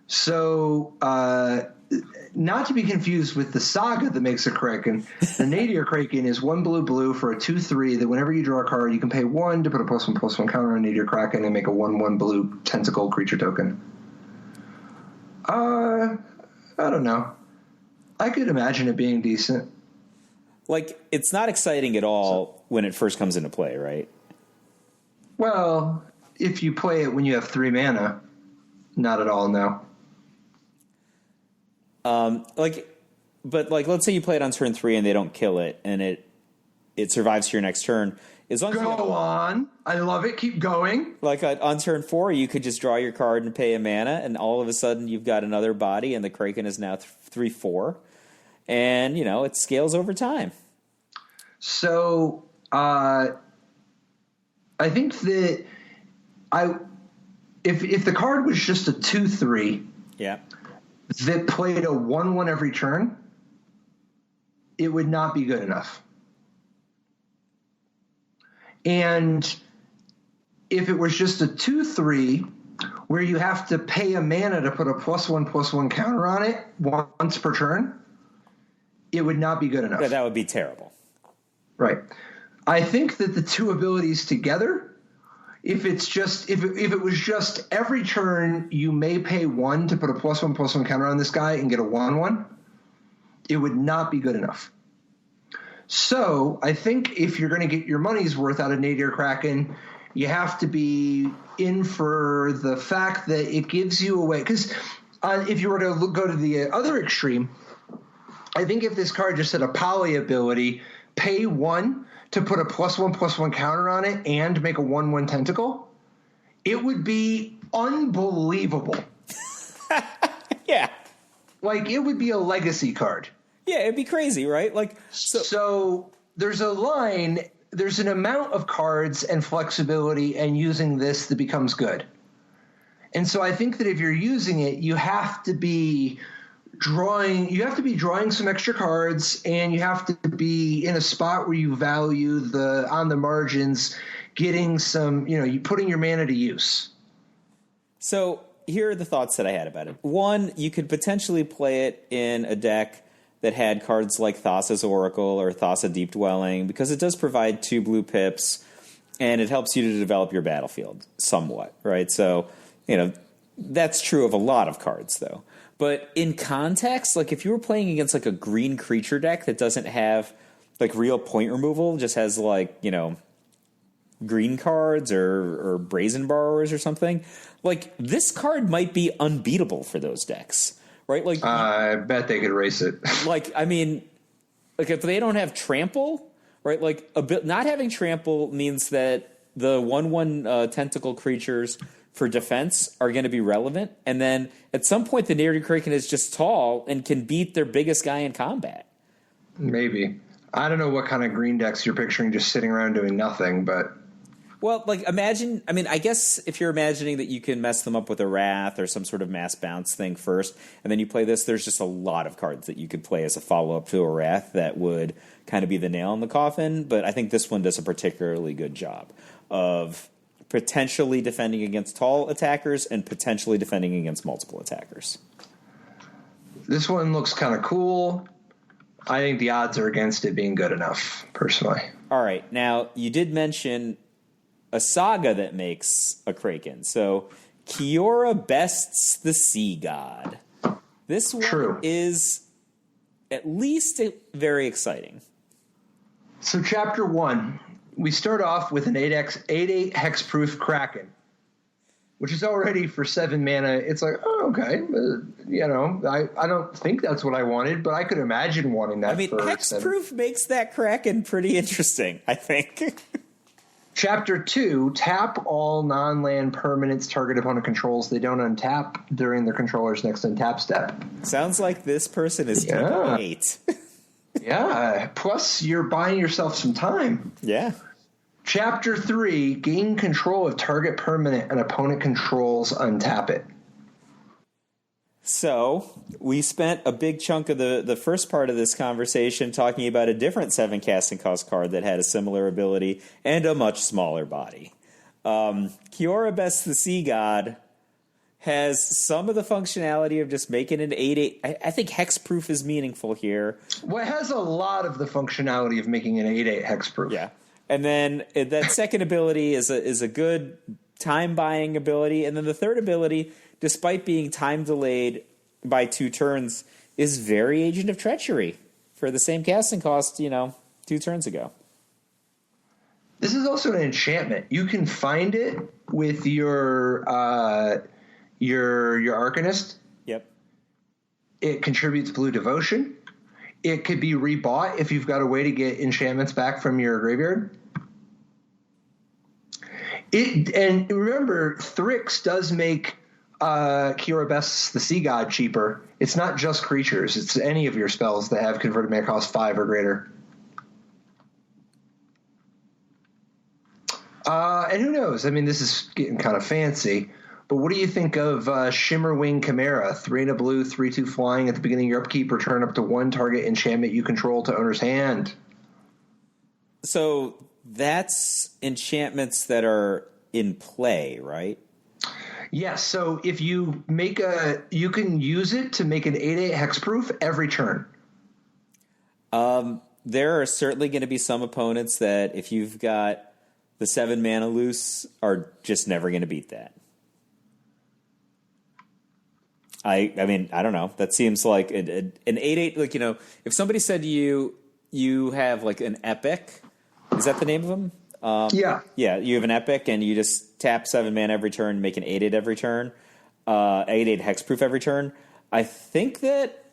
So, not to be confused with the saga that makes a Kraken, the Nadir Kraken is 1 blue for a 2/3 that whenever you draw a card, you can pay 1 to put a +1/+1 counter on Nadir Kraken and make a 1/1 blue tentacle creature token. I don't know. I could imagine it being decent. Like, it's not exciting at all when it first comes into play, right? Well, if you play it when you have 3 mana, not at all, no. But let's say you play it on turn 3 and they don't kill it, and it survives to your next turn. As long as on, I love it. Keep going. Like on turn 4, you could just draw your card and pay a mana, and all of a sudden you've got another body, and the Kraken is now 3/4, and it scales over time. So, I think that if the card was just a 2/3, yeah, that played a 1/1 every turn, it would not be good enough. And if it was just a 2/3 where you have to pay a mana to put a +1/+1 counter on it once per turn, it would not be good enough. Yeah, that would be terrible. Right. I think that the 2 abilities together, if it was just every turn you may pay 1 to put a +1/+1 counter on this guy and get a 1/1, it would not be good enough. So I think if you're going to get your money's worth out of Nadir Kraken, you have to be in for the fact that it gives you a way. Because if you were to go to the other extreme, I think if this card just had a poly ability, pay 1 to put a +1/+1 counter on it and make a 1/1 tentacle, it would be unbelievable. Yeah. Like, it would be a legacy card. Yeah, it'd be crazy, right? Like, so there's a line, there's an amount of cards and flexibility and using this that becomes good. And so I think that if you're using it, you have to be drawing some extra cards, and you have to be in a spot where you value on the margins, getting some, you putting your mana to use. So here are the thoughts that I had about it. One, you could potentially play it in a deck that had cards like Thassa's Oracle or Thassa Deep Dwelling, because it does provide 2 blue pips, and it helps you to develop your battlefield somewhat, right? So, that's true of a lot of cards, though. But in context, like if you were playing against like a green creature deck that doesn't have like real point removal, just has like, green cards or brazen borrowers or something, like this card might be unbeatable for those decks, right? Like I bet they could erase it. Like, I mean, like if they don't have trample, right? Like not having trample means that the 1/1 tentacle creatures for defense are going to be relevant. And then at some point, the Nerdy Kraken is just tall and can beat their biggest guy in combat. Maybe. I don't know what kind of green decks you're picturing just sitting around doing nothing, but... Well, like imagine, I mean, I guess if you're imagining that you can mess them up with a Wrath or some sort of mass bounce thing first, and then you play this, there's just a lot of cards that you could play as a follow-up to a Wrath that would kind of be the nail in the coffin. But I think this one does a particularly good job of potentially defending against tall attackers and potentially defending against multiple attackers. This one looks kind of cool. I think the odds are against it being good enough, personally. All right. Now, you did mention a saga that makes a Kraken. So, Kiora bests the Sea God. This one is at least very exciting. So, Chapter 1. We start off with an 8/8 hexproof Kraken, which is already for 7 mana. It's like, oh, okay. I don't think that's what I wanted, but I could imagine wanting that. I mean, hexproof makes that Kraken pretty interesting, I think. Chapter 2, tap all non-land permanents target opponent controls. They don't untap during their controller's next untap step. Sounds like this person is Tempo 8. Yeah, plus you're buying yourself some time. Yeah. Chapter 3, gain control of target permanent and opponent controls, untap it. So, we spent a big chunk of the first part of this conversation talking about a different 7 casting cost card that had a similar ability and a much smaller body. Kiora Best the Sea God has some of the functionality of just making an 8/8. I think hexproof is meaningful here. Well, it has a lot of the functionality of making an 8/8 hexproof. Yeah. And then that second ability is a good time buying ability. And then the third ability, despite being time delayed by 2 turns, is very Agent of Treachery for the same casting cost, 2 turns ago. This is also an enchantment. You can find it with your Arcanist. Yep. It contributes blue devotion. It could be rebought if you've got a way to get enchantments back from your graveyard. And remember, Thrix does make Kiora Best's the Sea God cheaper. It's not just creatures. It's any of your spells that have converted mana cost 5 or greater. And who knows? I mean, this is getting kind of fancy. But what do you think of Shimmerwing Chimera? 3 and a blue, 3/2 flying at the beginning of your upkeep. Return up to 1 target enchantment you control to owner's hand. So that's enchantments that are in play, right? Yes. So if you you can use it to make an 8/8 hexproof every turn. There are certainly going to be some opponents that, if you've got the 7 mana loose, are just never going to beat that. I mean, I don't know. That seems like an 8/8. Like, if somebody said to you have like an epic, is that the name of them? Yeah. Yeah, you have an epic and you just tap 7 mana every turn, make an 8/8 every turn, 8/8 hexproof every turn. I think that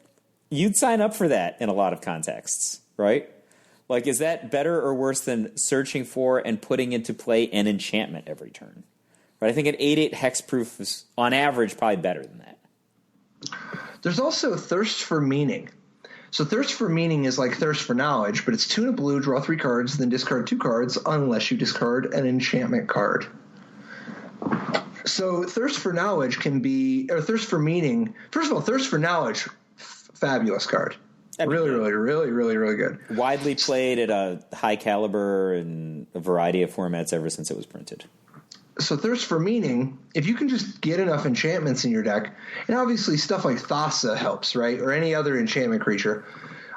you'd sign up for that in a lot of contexts, right? Like, is that better or worse than searching for and putting into play an enchantment every turn? Right? I think an 8/8 hexproof is, on average, probably better than that. There's also Thirst for Meaning. So Thirst for Meaning is like Thirst for Knowledge, but it's 2 and a blue, draw 3 cards, then discard 2 cards unless you discard an enchantment card. So Thirst for Knowledge can be, or Thirst for Meaning. First of all, Thirst for Knowledge, fabulous card. Really good. Widely played at a high caliber in a variety of formats ever since it was printed. So Thirst for Meaning, if you can just get enough enchantments in your deck, and obviously stuff like Thassa helps, right? Or any other enchantment creature,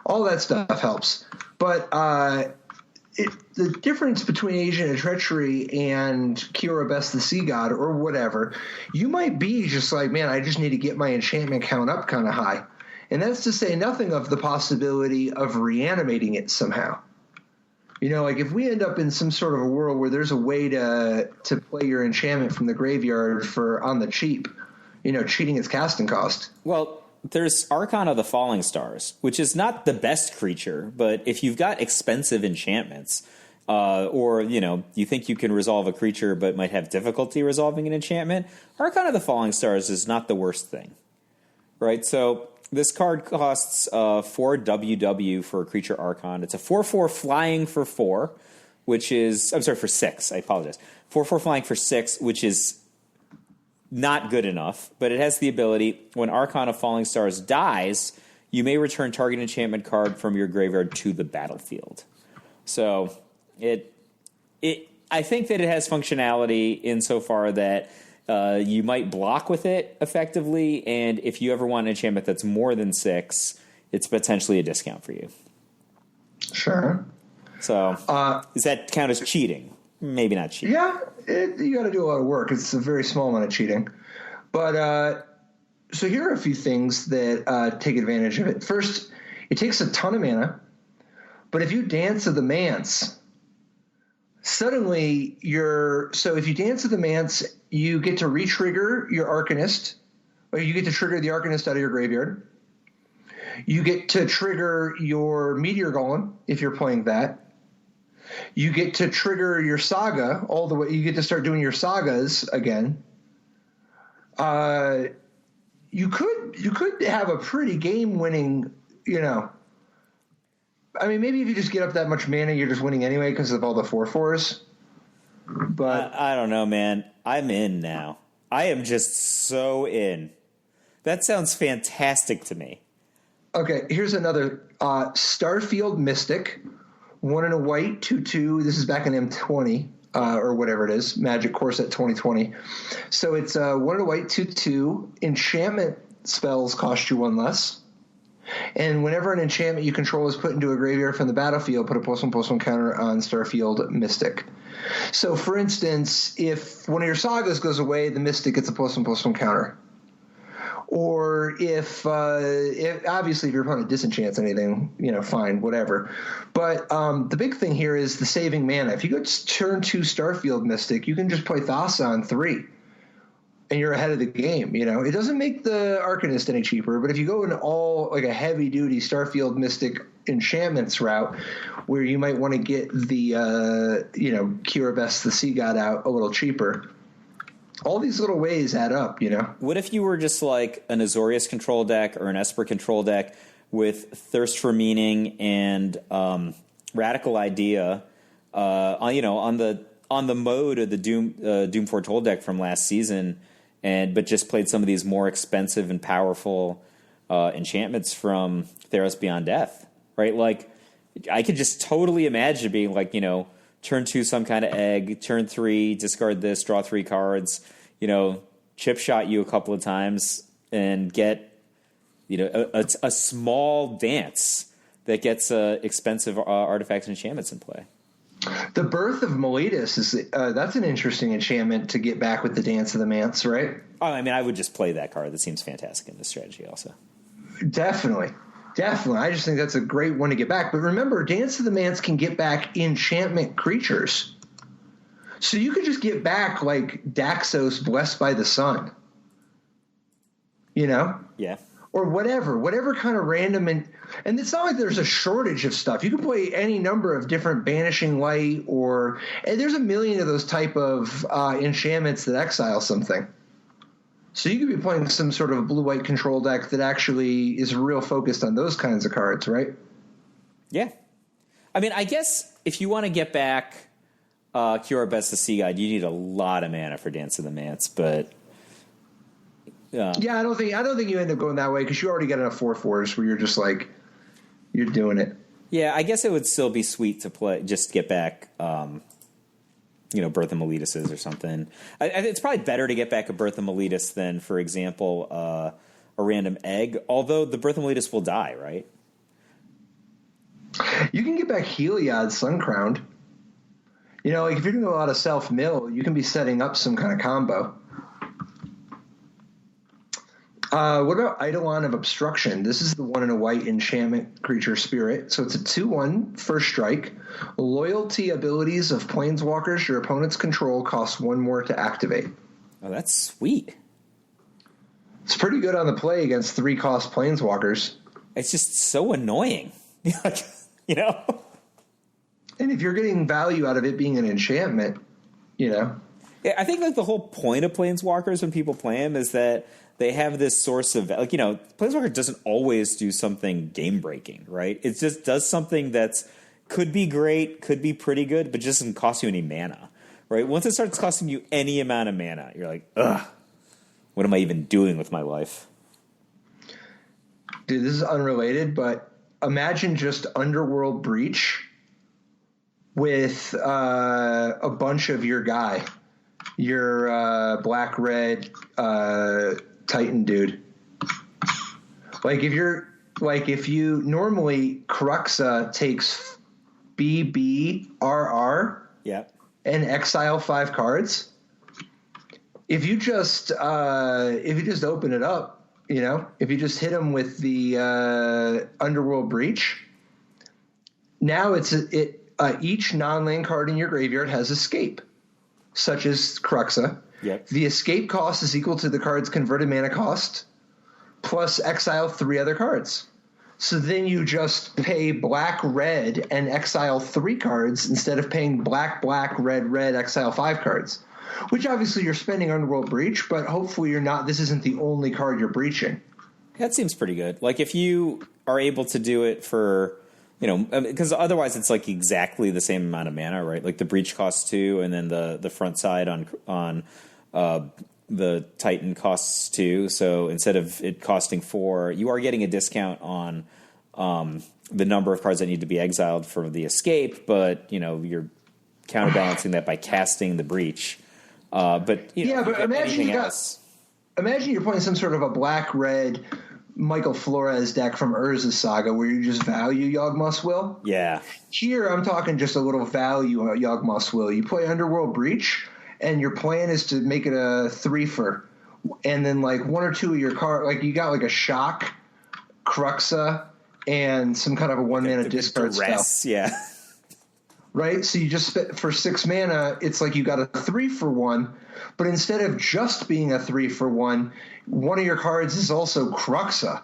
all that stuff helps. But the difference between Agent of Treachery and Kira Best the Sea God or whatever, you might be just like, man, I just need to get my enchantment count up kind of high. And that's to say nothing of the possibility of reanimating it somehow. You know, like if we end up in some sort of a world where there's a way to play your enchantment from the graveyard for on the cheap, you know, cheating its casting cost. Well, there's Archon of the Falling Stars, which is not the best creature, but if you've got expensive enchantments, or, you know, you think you can resolve a creature but might have difficulty resolving an enchantment, Archon of the Falling Stars is not the worst thing, right? So this card costs 4 WW for a creature Archon. It's a 4/4 flying for 4, which is, I'm sorry, for 6. I apologize. 4/4 flying for 6, which is not good enough, but it has the ability, when Archon of Falling Stars dies, you may return target enchantment card from your graveyard to the battlefield. So I think that it has functionality insofar that you might block with it effectively, and if you ever want an enchantment that's more than 6, it's potentially a discount for you. Sure. So does that count as cheating? Maybe not cheating. Yeah, you got to do a lot of work. It's a very small amount of cheating. But so here are a few things that take advantage of it. First, it takes a ton of mana, but if you Dance of the Manse, suddenly so if you Dance of the Manse, you get to re-trigger your Arcanist, or you get to trigger the Arcanist out of your graveyard. You get to trigger your Meteor Golem if you're playing that. You get to trigger your Saga all the way. You get to start doing your Sagas again. You could have a pretty game-winning, you know. I mean, maybe if you just get up that much mana, you're just winning anyway because of all the 4/4s. But I don't know, man. I'm in now. I am just so in. That sounds fantastic to me. Okay, here's another Starfield Mystic, 1 and a white, 2/2. This is back in M20 or whatever it is, Magic Core Set 2020. So it's 1 and a white, 2/2. Enchantment spells cost you 1 less. And whenever an enchantment you control is put into a graveyard from the battlefield, put a +1/+1 counter on Starfield Mystic. So, for instance, if one of your Sagas goes away, the Mystic gets a +1/+1 counter. Or if obviously if your opponent disenchants anything, you know, fine, whatever. But the big thing here is the saving mana. If you go turn 2 Starfield Mystic, you can just play Thassa on 3. And you're ahead of the game, you know. It doesn't make the Arcanist any cheaper, but if you go in all like a heavy-duty Starfield Mystic enchantments route, where you might want to get the Kira Best the Sea God out a little cheaper, all these little ways add up, you know. What if you were just like an Azorius control deck or an Esper control deck with Thirst for Meaning and Radical Idea, on the mode of the Doom Foretold deck from last season? But just played some of these more expensive and powerful enchantments from Theros Beyond Death, right? Like, I could just totally imagine being like, you know, turn 2 some kind of egg, turn 3 discard this, draw 3 cards, you know, chip shot you a couple of times and get, you know, a small dance that gets expensive artifacts and enchantments in play. The Birth of Meletus is that's an interesting enchantment to get back with the Dance of the Manse, right? Oh, I mean, I would just play that card. That seems fantastic in this strategy also. Definitely. I just think that's a great one to get back. But remember, Dance of the Manse can get back enchantment creatures. So you could just get back like Daxos Blessed by the Sun. You know? Yeah. Or whatever kind of random. And it's not like there's a shortage of stuff. You can play any number of different Banishing Light and there's a million of those type of enchantments that exile something. So you could be playing some sort of blue-white control deck that actually is real focused on those kinds of cards, right? Yeah. I mean, I guess if you want to get back Kiora Best the Sea God, you need a lot of mana for Dance of the Mance, but yeah, I don't think you end up going that way because you already got enough 4/4s where you're just like you're doing it. Yeah, I guess it would still be sweet to play, just get back, Birth of Miletus's or something. It's probably better to get back a Birth of Miletus than, for example, a random egg. Although the Birth of Miletus will die, right? You can get back Heliod Suncrowned. Like if you're doing a lot of self-mill, you can be setting up some kind of combo. What about Eidolon of Obstruction? This is the 1 and a white enchantment creature spirit. So it's a 2/1 first strike. Loyalty abilities of planeswalkers your opponents control cost 1 more to activate. Oh, that's sweet. It's pretty good on the play against 3-cost planeswalkers. It's just so annoying. And if you're getting value out of it being an enchantment, Yeah, I think like the whole point of planeswalkers when people play them is that they have this source of Planeswalker doesn't always do something game breaking, right? It just does something that's could be great, could be pretty good, but just doesn't cost you any mana, right? Once it starts costing you any amount of mana, you're like, ugh, what am I even doing with my life? Dude, this is unrelated, but imagine just Underworld Breach with a bunch of your guy, your black-red Titan dude. If you normally Cruxa takes BBRR and exile 5 cards. If you just open it up, if you just hit them with the Underworld Breach, now each non-land card in your graveyard has escape, such as Cruxa. Yep. The escape cost is equal to the card's converted mana cost plus exile 3 other cards. So then you just pay black-red and exile 3 cards instead of paying black-black, red-red, exile 5 cards. Which obviously you're spending Underworld Breach, but hopefully you're not. This isn't the only card you're breaching. That seems pretty good. Like if you are able to do it for, because otherwise it's like exactly the same amount of mana, right? Like the breach costs 2, and then the front side on the Titan costs 2. So instead of it costing 4, you are getting a discount on the number of cards that need to be exiled for the escape, but you're counterbalancing that by casting the breach. But imagine imagine you're playing some sort of a black-red Michael Flores deck from Urza's Saga where you just value Yawgmoth's Will. Yeah. Here I'm talking just a little value on Yawgmoth's Will. You play Underworld Breach, and your plan is to make it a 3-for, and then like 1 or 2 of your cards, like you got like a Shock, Cruxa, and some kind of a 1-mana discard spell. Yeah. Right? So you just spent for 6 mana, it's like you got a 3-for-1, but instead of just being a 3-for-1, one of your cards is also Cruxa.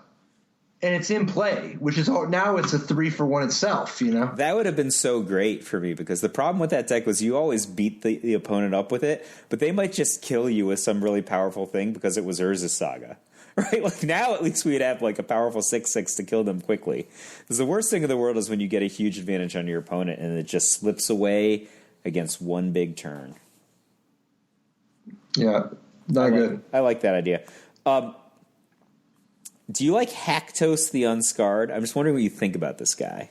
And it's in play, which is now it's a 3-for-1 itself, That would have been so great for me because the problem with that deck was you always beat the opponent up with it, but they might just kill you with some really powerful thing because it was Urza's Saga. Right? Like now at least we'd have like a powerful 6/6 to kill them quickly. Because the worst thing in the world is when you get a huge advantage on your opponent and it just slips away against one big turn. Yeah, not good. I like that idea. Do you like Haktos the Unscarred? I'm just wondering what you think about this guy.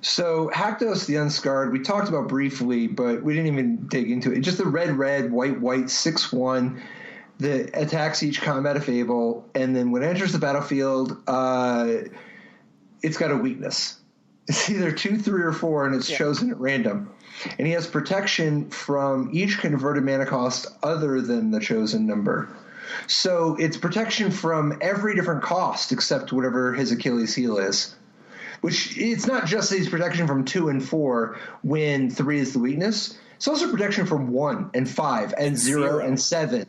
So Haktos the Unscarred, we talked about briefly, but we didn't even dig into it. Just the red, white, 6/1 that attacks each combat Fable, and then when it enters the battlefield, it's got a weakness. It's either 2, 3, or 4, and it's chosen at random. And he has protection from each converted mana cost other than the chosen number. So it's protection from every different cost except whatever his Achilles heel is. Which it's not just that he's protection from 2 and 4 when 3 is the weakness. It's also protection from 1 and 5 and 0 and 7.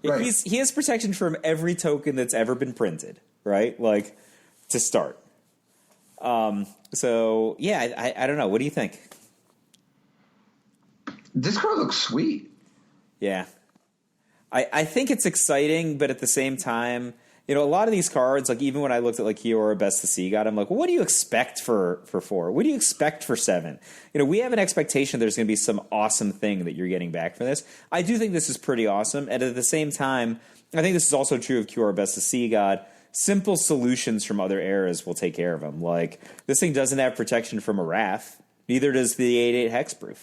Right. He has protection from every token that's ever been printed, right? Like, to start. So, yeah, I don't know. What do you think? This card looks sweet. Yeah. I think it's exciting, but at the same time, a lot of these cards, like even when I looked at like Kiora Best to See God, I'm like, well, what do you expect for 4? What do you expect for 7? We have an expectation there's going to be some awesome thing that you're getting back from this. I do think this is pretty awesome, and at the same time, I think this is also true of Kiora Best to See God. Simple solutions from other eras will take care of them. Like, this thing doesn't have protection from a Wrath. Neither does the 8/8 Hexproof.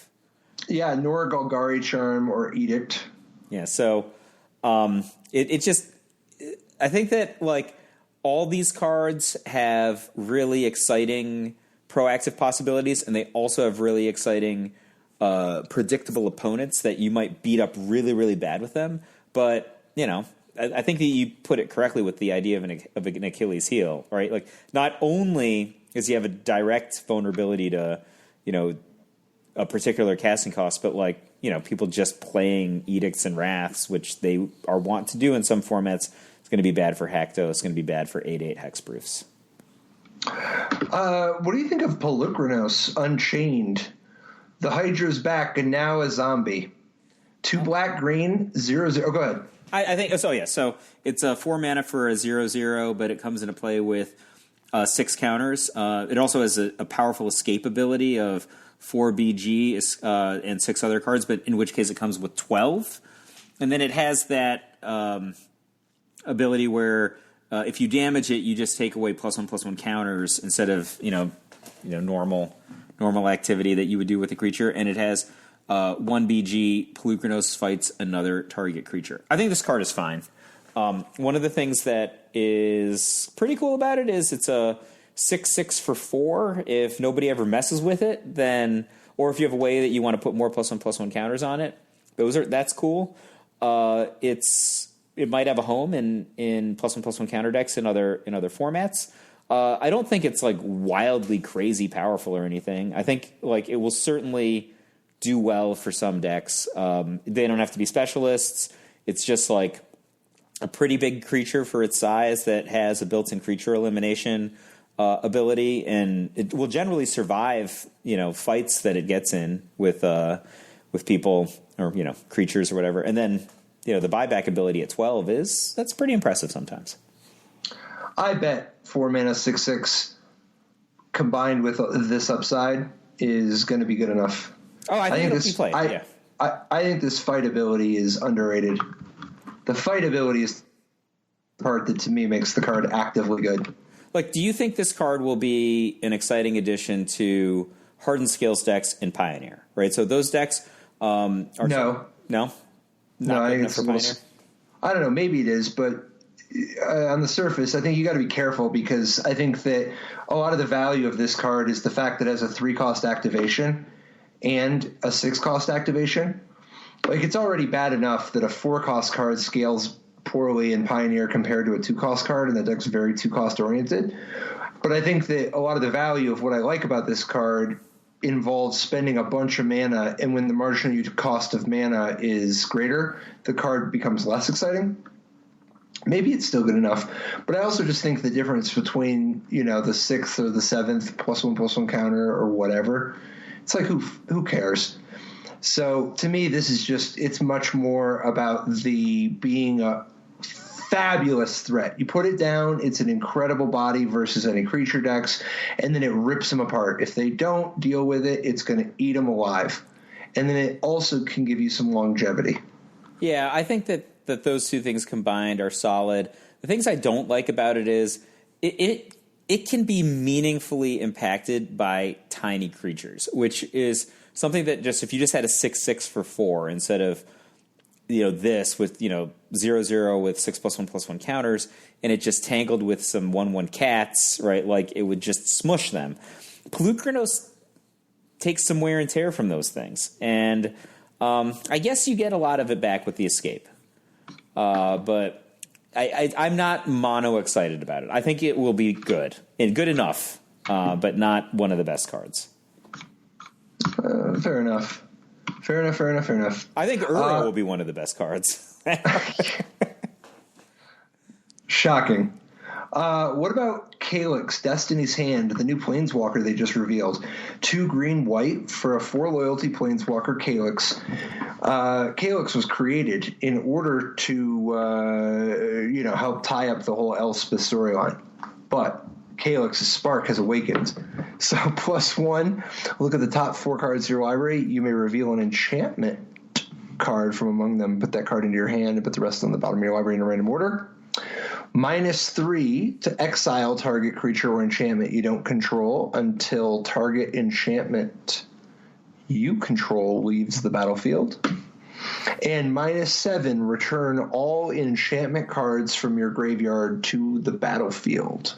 Yeah, nor Golgari Charm or Edict. Yeah, so it just... I think that, like, all these cards have really exciting proactive possibilities, and they also have really exciting predictable opponents that you might beat up really, really bad with them. But, I think that you put it correctly with the idea of an Achilles heel, right? Like, not only does he have a direct vulnerability to, a particular casting cost, but like, people just playing Edicts and Wraths, which they are wont to do in some formats. It's going to be bad for Hakto. It's going to be bad for 8/8 Hexproofs. What do you think of Pelucranos Unchained? The Hydra's back and now a zombie. 2 black, green, 0/0. Oh, go ahead. I think so. Yeah. So it's a 4 mana for a 0/0, but it comes into play with 6 counters. It also has a powerful escape ability of 4 BG and 6 other cards, but in which case it comes with 12. And then it has that ability where if you damage it, you just take away +1/+1 counters instead of normal activity that you would do with a creature. And it has 1 BG. Pelucranos fights another target creature. I think this card is fine. One of the things that is pretty cool about it is it's a 6/6 for 4. If nobody ever messes with it, then, or if you have a way that you want to put more +1/+1 counters on it, that's cool. It might have a home in +1/+1 counter decks in other formats. I don't think it's like wildly crazy powerful or anything. I think like it will certainly do well for some decks. They don't have to be specialists. It's just like a pretty big creature for its size that has a built-in creature elimination ability, and it will generally survive, fights that it gets in with people or creatures or whatever. And then the buyback ability at 12 that's pretty impressive sometimes. I bet 4 mana 6/6 combined with this upside is going to be good enough. Oh, I think it'll be played. Yeah. I think this fight ability is underrated. The fight ability is the part that to me makes the card actively good. Like, do you think this card will be an exciting addition to Hardened Scales decks and Pioneer? Right. So those decks are no. Not good enough for Pioneer? I don't know. Maybe it is, but on the surface, I think you got to be careful because I think that a lot of the value of this card is the fact that it has a 3-cost activation and a 6-cost activation. Like, it's already bad enough that a 4-cost card scales poorly in Pioneer compared to a 2-cost card, and the deck's very 2-cost oriented. But I think that a lot of the value of what I like about this card involves spending a bunch of mana, and when the marginal cost of mana is greater, the card becomes less exciting. Maybe it's still good enough, but I also just think the difference between the 6th or the 7th +1/+1 counter or whatever, it's like who cares? So to me, this is it's much more about the being a fabulous threat. You put it down, it's an incredible body versus any creature decks, and then it rips them apart. If they don't deal with it, it's going to eat them alive. And then it also can give you some longevity. Yeah, I think that those two things combined are solid. The things I don't like about it is it can be meaningfully impacted by tiny creatures, which is something that if you just had a 6/6 for 4 instead of this with 0/0 with 6+1/+1 counters, and it just tangled with some 1/1 cats, right? Like, it would just smush them. Pelucranos takes some wear and tear from those things, and I guess you get a lot of it back with the escape. But I'm not mono excited about it. I think it will be good and good enough, but not one of the best cards. Fair enough. I think Uro will be one of the best cards. Shocking. What about Calyx, Destiny's Hand, the new Planeswalker they just revealed? 2 green, white for a 4 loyalty Planeswalker Calyx. Calyx was created in order to, help tie up the whole Elspeth storyline. But Calyx's spark has awakened. So +1, look at the top 4 cards of your library. You may reveal an enchantment card from among them. Put that card into your hand and put the rest on the bottom of your library in a random order. -3 to exile target creature or enchantment you don't control until target enchantment you control leaves the battlefield. And -7, return all enchantment cards from your graveyard to the battlefield.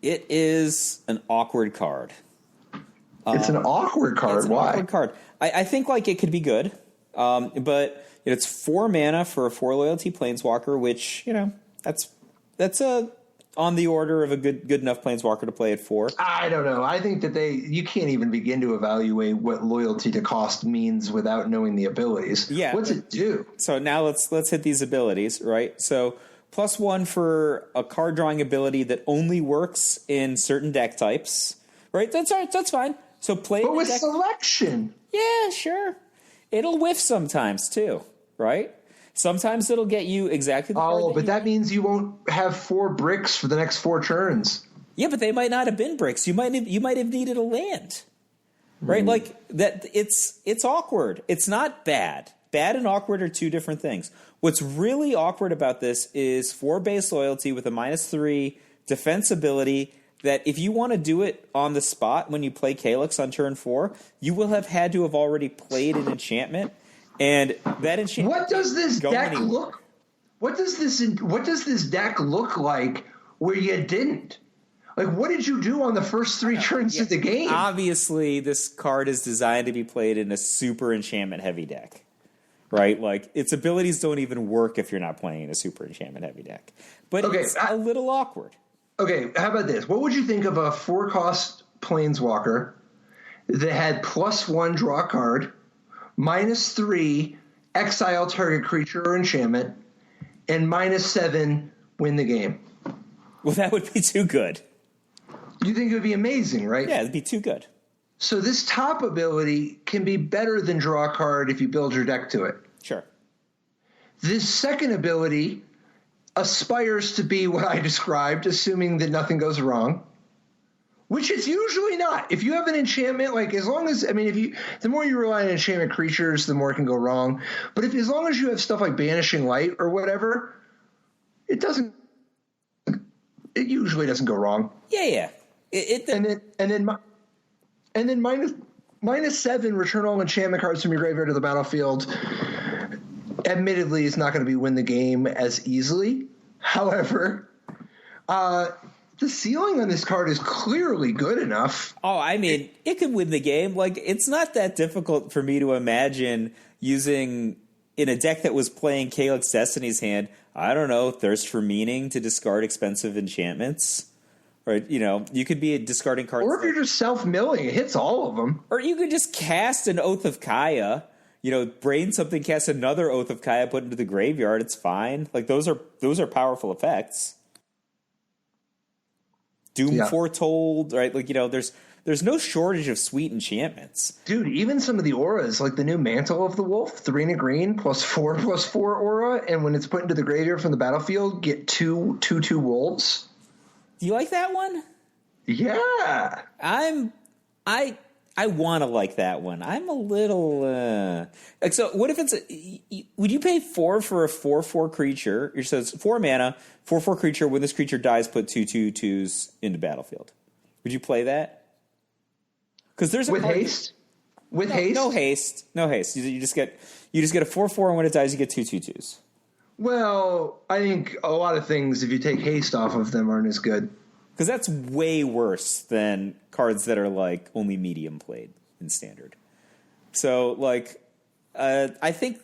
It is an awkward card. It's an awkward card. It's an Why? awkward card. I think it could be good, but it's 4 mana for a 4 loyalty planeswalker, which that's on the order of a good enough planeswalker to play it for. I don't know. I think that you can't even begin to evaluate what loyalty to cost means without knowing the abilities. Yeah. What's it do? So now let's hit these abilities, right? So +1 for a card drawing ability that only works in certain deck types, right? That's all right. That's fine. So play. But with selection. Yeah, sure. It'll whiff sometimes too, right? Sometimes it'll get you exactly the card but that means you won't have 4 bricks for the next 4 turns. Yeah, but they might not have been bricks. You might have needed a land. Right? Like that it's awkward. It's not bad. Bad and awkward are 2 different things. What's really awkward about this is 4 base loyalty with a -3 defense ability that if you want to do it on the spot when you play Calyx on turn 4, you will have had to have already played an enchantment. And that enchantment. What does this deck look? What does this deck look like where you didn't? Like, what did you do on the first 3 turns of the game? Obviously, this card is designed to be played in a super enchantment heavy deck, right? Like, its abilities don't even work if you're not playing in a super enchantment heavy deck. But it's a little awkward. Okay, how about this? What would you think of a 4-cost planeswalker that had +1 draw card, -3 exile target creature or enchantment, and -7 win the game? Well, that would be too good. You think it would be amazing, right? Yeah, it'd be too good. So this top ability can be better than draw a card if you build your deck to it. Sure. This second ability aspires to be what I described, assuming that nothing goes wrong, which it's usually not. If you have an enchantment, the more you rely on enchantment creatures, the more it can go wrong. But as long as you have stuff like Banishing Light or whatever, it usually doesn't go wrong. Yeah. And then -7, return all enchantment cards from your graveyard to the battlefield. Admittedly, it's not going to be win the game as easily. However, the ceiling on this card is clearly good enough. Oh, I mean, it could win the game. Like, it's not that difficult for me to imagine using in a deck that was playing Calyx Destiny's Hand, I don't know, Thirst for Meaning to discard expensive enchantments. Right, you could be discarding cards. Or if you're just self-milling, it hits all of them. Or you could just cast an Oath of Kaya, brain something, cast another Oath of Kaya, put into the graveyard. It's fine. Like, those are powerful effects. Doom Foretold, right? Like, there's no shortage of sweet enchantments. Dude, even some of the auras, like the new Mantle of the Wolf, 3 and a green, +4/+4 aura, and when it's put into the graveyard from the battlefield, get 2/2 wolves. Do you like that one? Yeah. I want to like that one. I'm a little so what if would you pay 4 for a 4/4 creature? So it's 4 mana, 4/4 creature. When this creature dies, put 2/2/2s into battlefield. Would you play that? Because there's haste. With haste? No haste. No haste. You just get a 4/4, and when it dies, you get 2/2/2s. Well, I think a lot of things, if you take haste off of them, aren't as good. Because that's way worse than cards that are, like, only medium played in Standard. So, like, I think...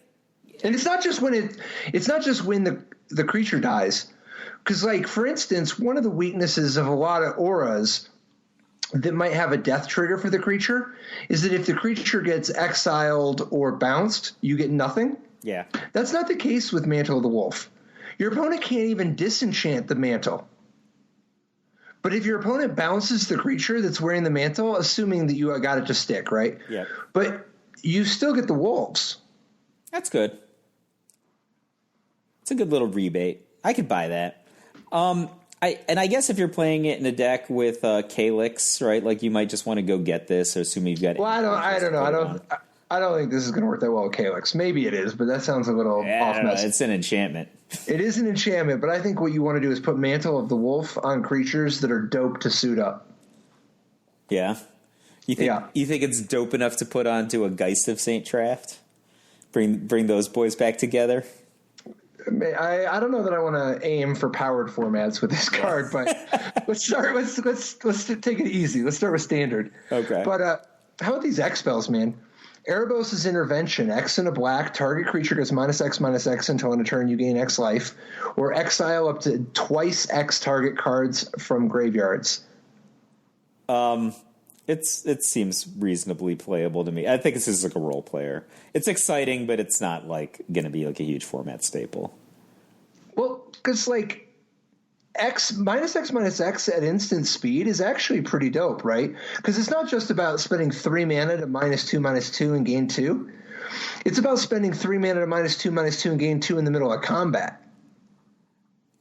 And it's not just when the creature dies. Because, like, for instance, one of the weaknesses of a lot of auras that might have a death trigger for the creature is that if the creature gets exiled or bounced, you get nothing. Yeah. That's not the case with Mantle of the Wolf. Your opponent can't even disenchant the mantle. But if your opponent bounces the creature that's wearing the mantle, assuming that you got it to stick, right? Yeah. But you still get the wolves. That's good. It's a good little rebate. I could buy that. I guess if you're playing it in a deck with Calyx, right? Like you might just want to go get this, or assuming you've got. Well, I don't know. I don't think this is going to work that well with Calyx. Maybe it is, but that sounds a little off message. It's an enchantment. It is an enchantment, but I think what you want to do is put Mantle of the Wolf on creatures that are dope to suit up. Yeah. You think it's dope enough to put onto a Geist of St. Traft? Bring those boys back together? I don't know that I want to aim for powered formats with this card, but let's take it easy. Let's start with standard. Okay. But how about these X spells, man? Erebos' Intervention, X and a black, target creature gets -X/-X until in a turn you gain X life, or exile up to twice X target cards from graveyards. It seems reasonably playable to me. I think this is like a role player. It's exciting, but it's not like going to be like a huge format staple. Well, because like -X/-X at instant speed is actually pretty dope, right? Because it's not just about spending 3 mana to -2/-2 and gain 2. It's about spending 3 mana to -2/-2 and gain 2 in the middle of combat.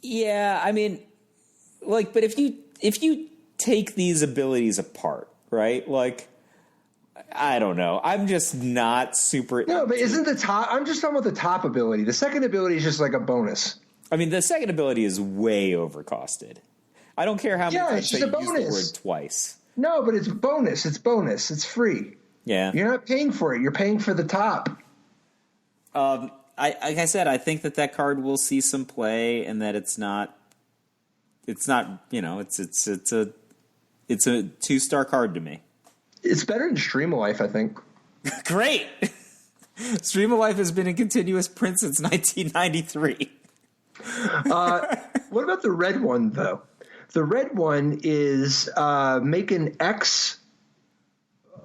Yeah, I mean, like, but if you take these abilities apart, right? Like, I don't know. I'm just not super. No, but isn't the top? I'm just talking about the top ability. The second ability is just like a bonus. I mean, the second ability is way overcosted. I don't care how many times they use the word twice. No, but it's bonus. It's bonus. It's free. Yeah. You're not paying for it. You're paying for the top. Like I said, I think that card will see some play, and that it's not. It's a 2-star card to me. It's better than Stream of Life, I think. Great. Stream of Life has been in continuous print since 1993. What about the red one, though? The red one is make an X,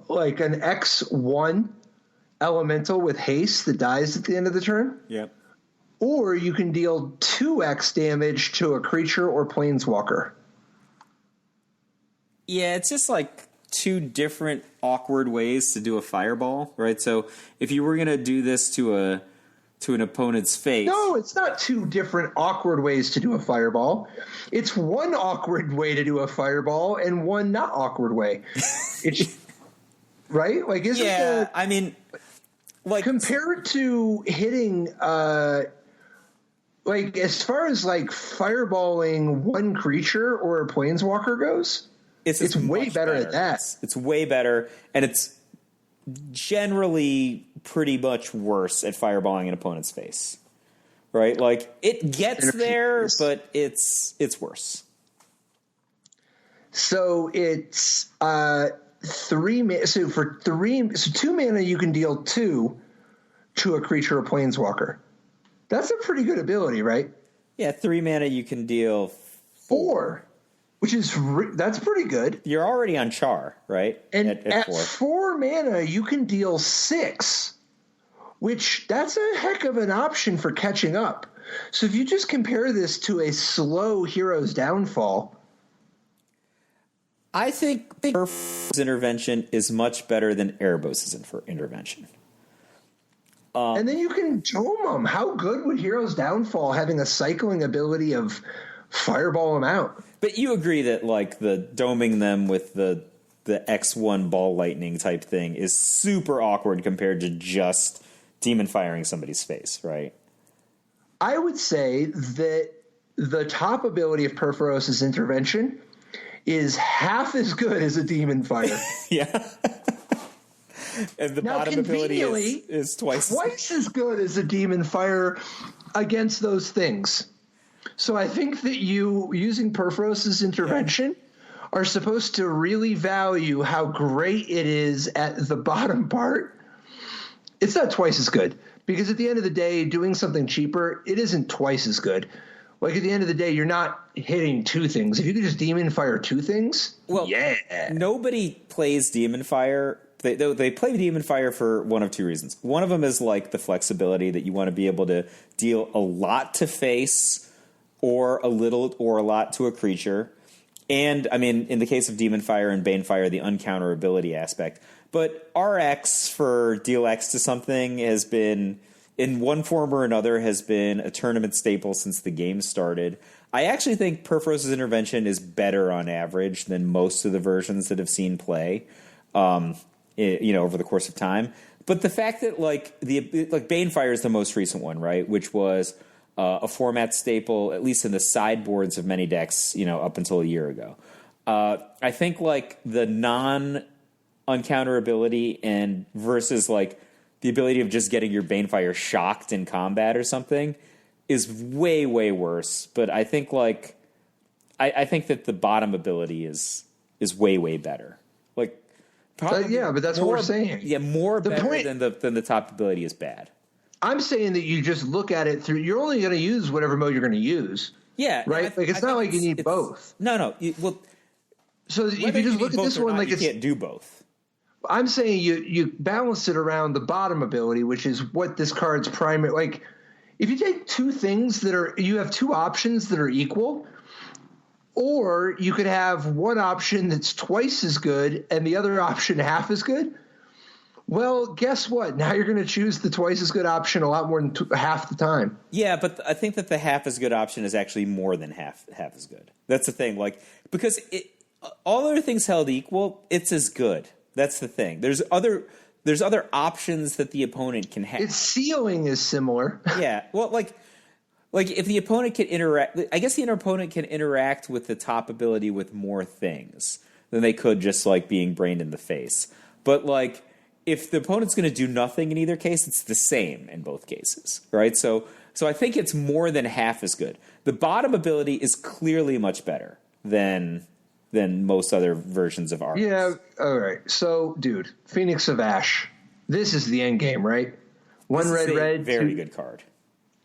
like an X1 elemental with haste that dies at the end of the turn. Yep. Or you can deal 2x damage to a creature or planeswalker. Yeah, it's just like two different awkward ways to do a fireball, right? So if you were going to do this to an opponent's face. No, it's not two different awkward ways to do a fireball. It's one awkward way to do a fireball and one not awkward way. It's right? Like isn't yeah, I mean like compared to hitting like as far as like fireballing one creature or a planeswalker goes, it's way better at that. It's way better, and it's generally pretty much worse at fireballing an opponent's face, right? Like it gets there, but it's worse. So it's 3 mana. So for 2 mana, you can deal 2 to a creature or planeswalker. That's a pretty good ability, right? Yeah, 3 mana you can deal 4. Which is that's pretty good. You're already on Char, right? And at 4 mana, you can deal 6, which that's a heck of an option for catching up. So if you just compare this to a slow Hero's Downfall, I think Erebos' Intervention is much better than Erebos' Intervention. And then you can dome them. How good would Hero's Downfall having a cycling ability of fireball them out? But you agree that like the doming them with the X1 ball lightning type thing is super awkward compared to just demon firing somebody's face, right? I would say that the top ability of Perforos' Intervention is half as good as a demon fire. Yeah. And the now, bottom ability is twice as good as a demon fire against those things. So I think that you, using Perforos' Intervention, are supposed to really value how great it is at the bottom part. It's not twice as good, because at the end of the day, doing something cheaper, it isn't twice as good. Like at the end of the day, you're not hitting 2 things. If you could just demon fire 2 things, nobody plays demon fire. They play demon fire for one of 2 reasons. One of them is like the flexibility that you want to be able to deal a lot to face, or a little or a lot to a creature. And, I mean, in the case of Demon Fire and Bane Fire, the uncounterability aspect. But RX for deal X to something has been in one form or another, has been a tournament staple since the game started. I actually think Purphose's Intervention is better on average than most of the versions that have seen play, over the course of time. But the fact that Banefire is the most recent one, right, which was a format staple, at least in the sideboards of many decks, up until a year ago. I think the non-uncounterability and versus the ability of just getting your Banefire shocked in combat or something is way, way worse. But I think I think that the bottom ability is way, way better. But that's what we're saying. Yeah, more better than the top ability is bad. I'm saying that you just look at it through. You're only going to use whatever mode you're going to use. Yeah, right. It's not like you need both. No. So if you just look at this one, you can't do both. I'm saying you balance it around the bottom ability, which is what this card's primary. If you take two things you have two options that are equal, or you could have one option that's twice as good and the other option half as good. Well, guess what? Now you're going to choose the twice as good option a lot more than half the time. Yeah, but I think that the half as good option is actually more than half as good. That's the thing. Because all other things held equal, it's as good. That's the thing. There's other options that the opponent can have. Its ceiling is similar. Yeah. Well, if the opponent can interact, I guess the opponent can interact with the top ability with more things than they could just being brained in the face. But if the opponent's going to do nothing in either case, it's the same in both cases, right? So I think it's more than half as good. The bottom ability is clearly much better than most other versions of Arcs. Yeah, all right. So, dude, Phoenix of Ash. This is the end game, right? One red. Very good card.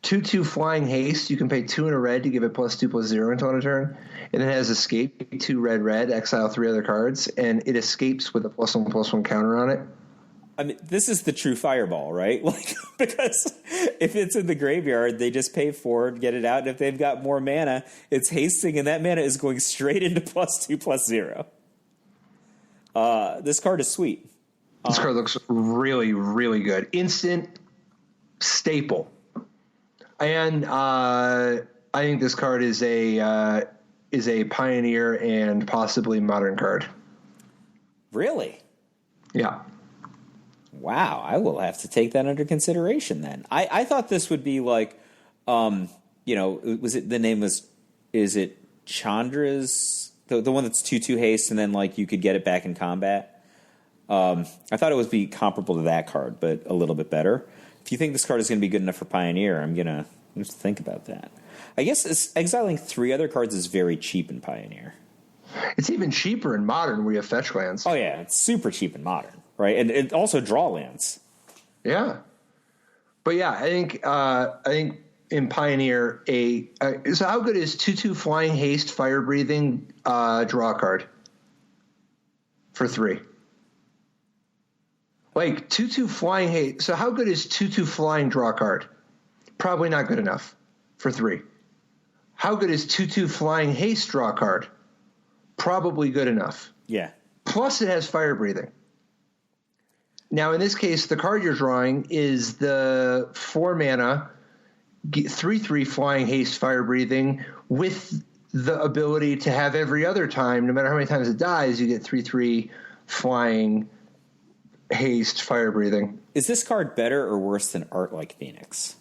2/2 flying haste. You can pay 2 and a red to give it +2/+0 until on a turn. And it has escape, 2 red, exile 3 other cards, and it escapes with a +1/+1 counter on it. I mean, this is the true fireball, right? Because if it's in the graveyard, they just pay 4 to get it out. And if they've got more mana, it's hasting, and that mana is going straight into +2/+0. This card is sweet. This card looks really, really good. Instant staple. And I think this card is a Pioneer and possibly Modern card. Really? Yeah. Wow, I will have to take that under consideration then. I thought this would be was it the name was, is it Chandra's, the one that's 2/2 haste and then you could get it back in combat? I thought it would be comparable to that card, but a little bit better. If you think this card is going to be good enough for Pioneer, I'm going to just think about that. I guess exiling 3 other cards is very cheap in Pioneer. It's even cheaper in Modern where you have fetch lands. Oh, yeah, it's super cheap in Modern. Right, and it also draw lands. Yeah, but yeah, I think in Pioneer so how good is 2/2 flying haste fire breathing draw card for 3? 2/2 flying haste. So how good is 2/2 flying draw card? Probably not good enough for 3. How good is 2/2 flying haste draw card? Probably good enough. Yeah. Plus it has fire breathing. Now, in this case, the card you're drawing is the 4 mana, 3/3 flying haste fire breathing with the ability to have every other time, no matter how many times it dies, you get 3/3 flying haste fire breathing. Is this card better or worse than Arclight Phoenix?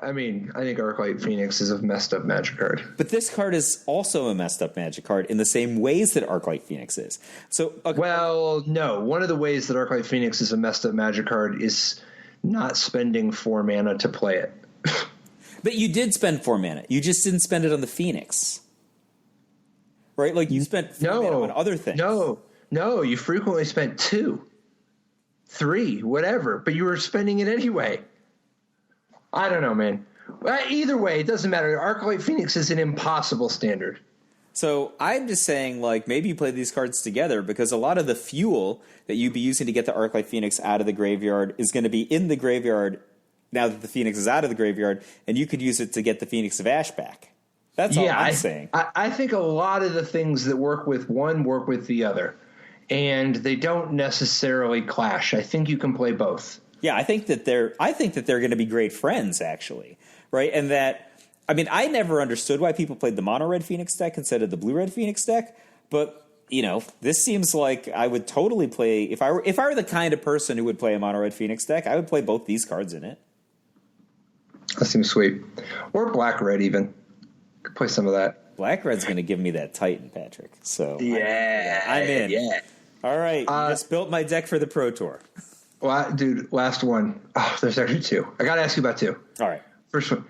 I mean, I think Arclight Phoenix is a messed up Magic card. But this card is also a messed up Magic card in the same ways that Arclight Phoenix is. So, well, no. One of the ways that Arclight Phoenix is a messed up Magic card is not spending 4 mana to play it. But you did spend 4 mana. You just didn't spend it on the Phoenix. Right? You spent 4 mana on other things. No, you frequently spent 2, 3, whatever, but you were spending it anyway. I don't know, man. Either way, it doesn't matter. Arclight Phoenix is an impossible standard. So I'm just saying, maybe you play these cards together because a lot of the fuel that you'd be using to get the Arclight Phoenix out of the graveyard is going to be in the graveyard now that the Phoenix is out of the graveyard, and you could use it to get the Phoenix of Ash back. That's all I'm saying. I think a lot of the things that work with one work with the other, and they don't necessarily clash. I think you can play both. Yeah, I think that they're going to be great friends, actually, right? And that, I mean, I never understood why people played the mono red Phoenix deck instead of the blue red Phoenix deck, but this seems like I would totally play if I were the kind of person who would play a mono red Phoenix deck. I would play both these cards in it. That seems sweet, or black red even. Could play some of that. Black red's going to give me that Titan, Patrick. So yeah, I'm in. Yeah. All right, you just built my deck for the Pro Tour. Well, dude, last one. Oh, there's actually two. I got to ask you about two. All right. First one.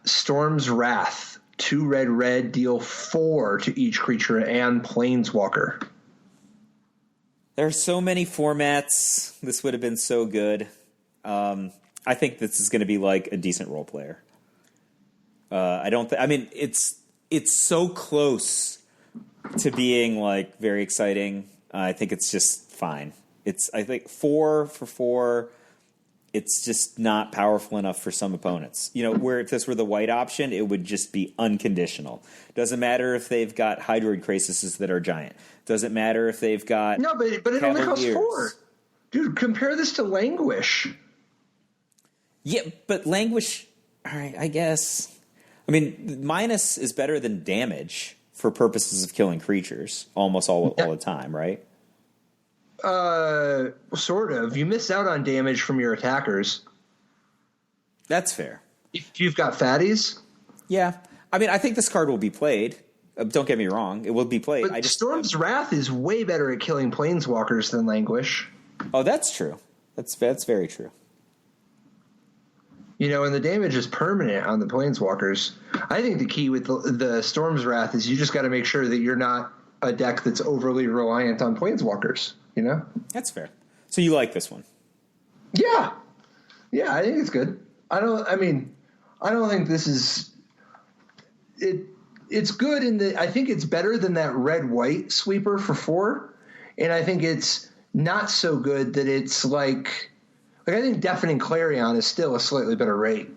Storm's Wrath. 2 red, deal 4 to each creature and planeswalker. There are so many formats. This would have been so good. I think this is going to be like a decent role player. It's so close to being like very exciting. I think it's just fine. I think 4 for 4. It's just not powerful enough for some opponents. Where if this were the white option, it would just be unconditional. Doesn't matter if they've got Hydroid Crasises that are giant. Doesn't matter if they've got no, but it only costs 4. Dude, compare this to Languish. Yeah, but Languish. All right, I guess. I mean, minus is better than damage for purposes of killing creatures almost all the time, right? Sort of. You miss out on damage from your attackers. That's fair. If you've got fatties. Yeah. I mean, I think this card will be played. Don't get me wrong. It will be played. But Storm's Wrath is way better at killing planeswalkers than Languish. Oh, that's true. That's very true. And the damage is permanent on the planeswalkers. I think the key with the Storm's Wrath is you just got to make sure that you're not a deck that's overly reliant on planeswalkers. That's fair. So you like this one? Yeah, I think it's good. I don't think this is it. It's good I think it's better than that red-white sweeper for 4, and I think it's not so good that it's like I think Deafening Clarion is still a slightly better rate.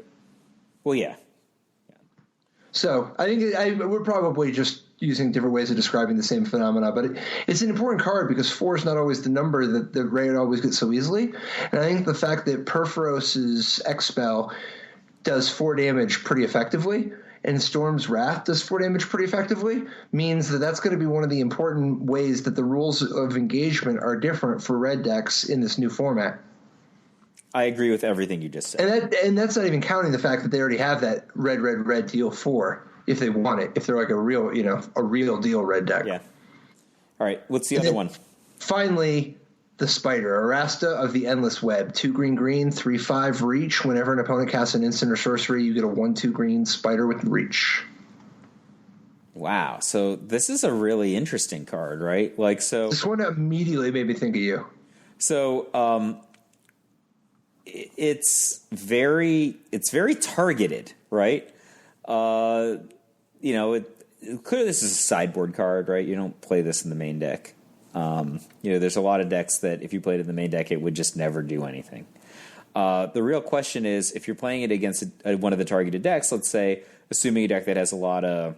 Well, yeah. So I think we're probably just using different ways of describing the same phenomena, but it's an important card because 4 is not always the number that the rate always gets so easily. And I think the fact that Perforos's Expel does 4 damage pretty effectively and Storm's Wrath does 4 damage pretty effectively means that that's going to be one of the important ways that the rules of engagement are different for red decks in this new format. I agree with everything you just said. And that's not even counting the fact that they already have that red deal 4 if they want it, if they're like a real deal red deck. Yeah. All right. What's the other one? Finally, the Spider, Arasta of the Endless Web. 2 green, 3/5 reach. Whenever an opponent casts an instant or sorcery, you get a 1/2 green Spider with reach. Wow. So this is a really interesting card, right? This one immediately made me think of you. So, it's very targeted, right? Clearly this is a sideboard card, right? You don't play this in the main deck. There's a lot of decks that if you played it in the main deck, it would just never do anything. The real question is if you're playing it against one of the targeted decks, let's say, assuming a deck that has a lot of,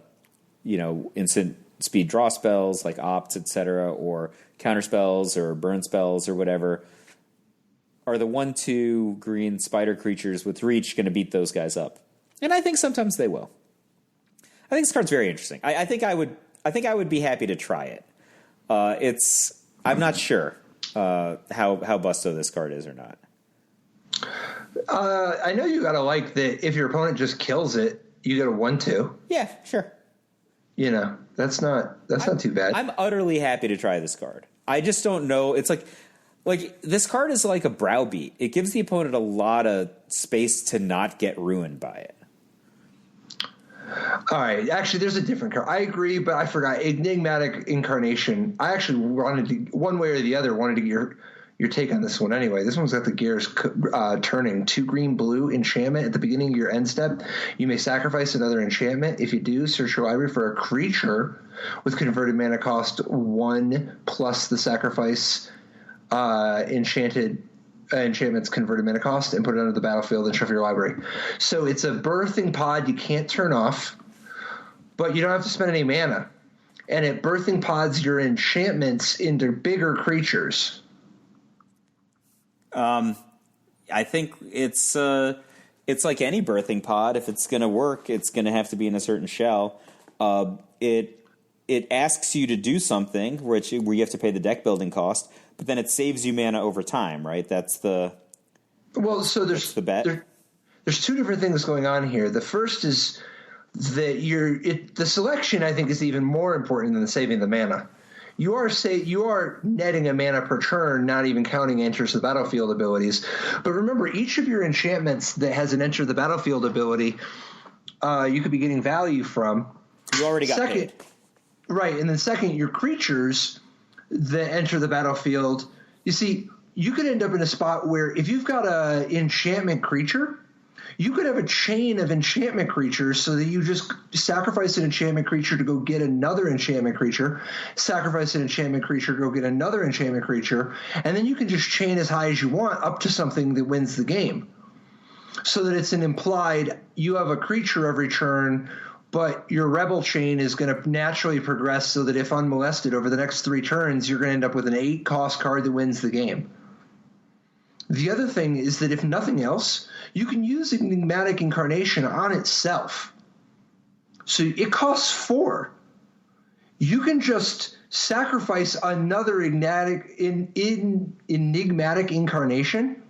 instant speed draw spells like Opt, etc., or counter spells or burn spells or whatever, are the 1/2 green spider creatures with reach going to beat those guys up? And I think sometimes they will. I think this card's very interesting. I think I would be happy to try it. I'm not sure how busto this card is or not. I know you gotta like that. If your opponent just kills it, you get a 1/2. Yeah, sure. That's not too bad. I'm utterly happy to try this card. I just don't know. It's like this card is like a browbeat. It gives the opponent a lot of space to not get ruined by it. All right. Actually, there's a different card. I agree, but I forgot. Enigmatic Incarnation. I actually wanted to, one way or the other, wanted to get your take on this one anyway. This one's got the gears turning. 2 green, blue enchantment. At the beginning of your end step, you may sacrifice another enchantment. If you do, search your library for a creature with converted mana cost 1 plus the sacrifice enchantment's converted mana cost and put it onto the battlefield and shuffle your library. So it's a birthing pod you can't turn off, but you don't have to spend any mana. And it birthing pods your enchantments into bigger creatures. I think it's like any birthing pod. If it's going to work, it's going to have to be in a certain shell. It asks you to do something, where you have to pay the deck building cost, but then it saves you mana over time, right? That's the there's the bet. There's two different things going on here. The first is that the selection, I think, is even more important than saving the mana. You are netting a mana per turn, not even counting enters the battlefield abilities. But remember, each of your enchantments that has an enter the battlefield ability, you could be getting value from. You already got paid. Right, and then second, your creatures that enter the battlefield, you see, you could end up in a spot where if you've got an enchantment creature, you could have a chain of enchantment creatures so that you just sacrifice an enchantment creature to go get another enchantment creature, sacrifice an enchantment creature to go get another enchantment creature, and then you can just chain as high as you want up to something that wins the game. So that it's an implied, you have a creature every turn, but your rebel chain is going to naturally progress so that if unmolested over the next 3 turns, you're going to end up with an 8-cost card that wins the game. The other thing is that if nothing else, you can use Enigmatic Incarnation on itself. So it costs 4. You can just sacrifice another Enigmatic Incarnation.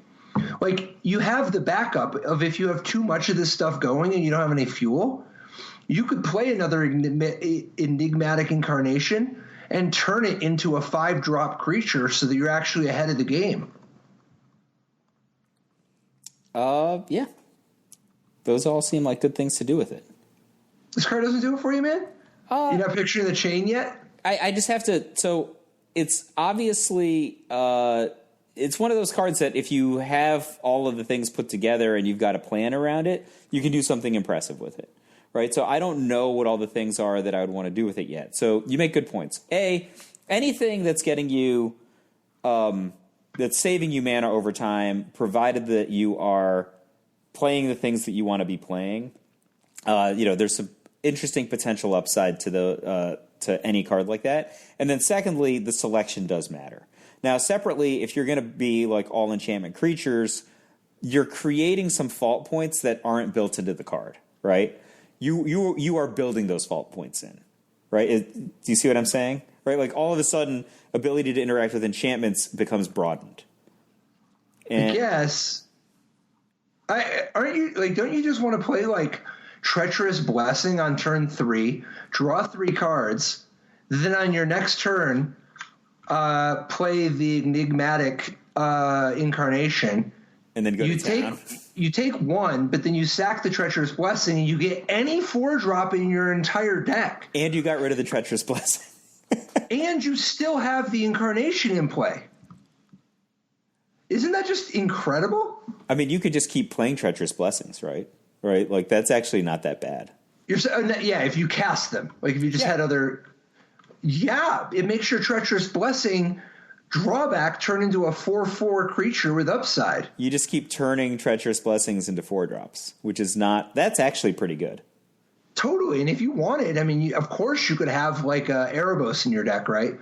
Like, you have the backup of if you have too much of this stuff going and you don't have any fuel, you could play another Enigmatic Incarnation and turn it into a 5-drop creature so that you're actually ahead of the game. Yeah. Those all seem like good things to do with it. This card doesn't do it for you, man? You're not picturing the chain yet? I just have to... So, it's obviously... it's one of those cards that if you have all of the things put together and you've got a plan around it, you can do something impressive with it. Right? So, I don't know what all the things are that I would want to do with it yet. So, you make good points. Anything that's getting you... that's saving you mana over time, provided that you are playing the things that you want to be playing. There's some interesting potential upside to any card like that. And then secondly, the selection does matter. Now, separately, if you're going to be like all enchantment creatures, you're creating some fault points that aren't built into the card, right? You are building those fault points in, right? Do you see what I'm saying? Right, like all of a sudden, ability to interact with enchantments becomes broadened. And yes, don't you just want to play like Treacherous Blessing on turn 3, draw 3 cards, then on your next turn, play the Enigmatic Incarnation, and then go to town. You take 1, but then you sack the Treacherous Blessing, and you get any 4-drop in your entire deck. And you got rid of the Treacherous Blessing. And you still have the Incarnation in play. Isn't that just incredible? I mean, you could just keep playing Treacherous Blessings, right? Right? Like, that's actually not that bad. If you cast them. Like, if you just had other... Yeah, it makes your Treacherous Blessing drawback turn into a 4/4 creature with upside. You just keep turning Treacherous Blessings into 4-drops, which is not... That's actually pretty good. Totally, and if you wanted, I mean, of course you could have like Erebos in your deck, right?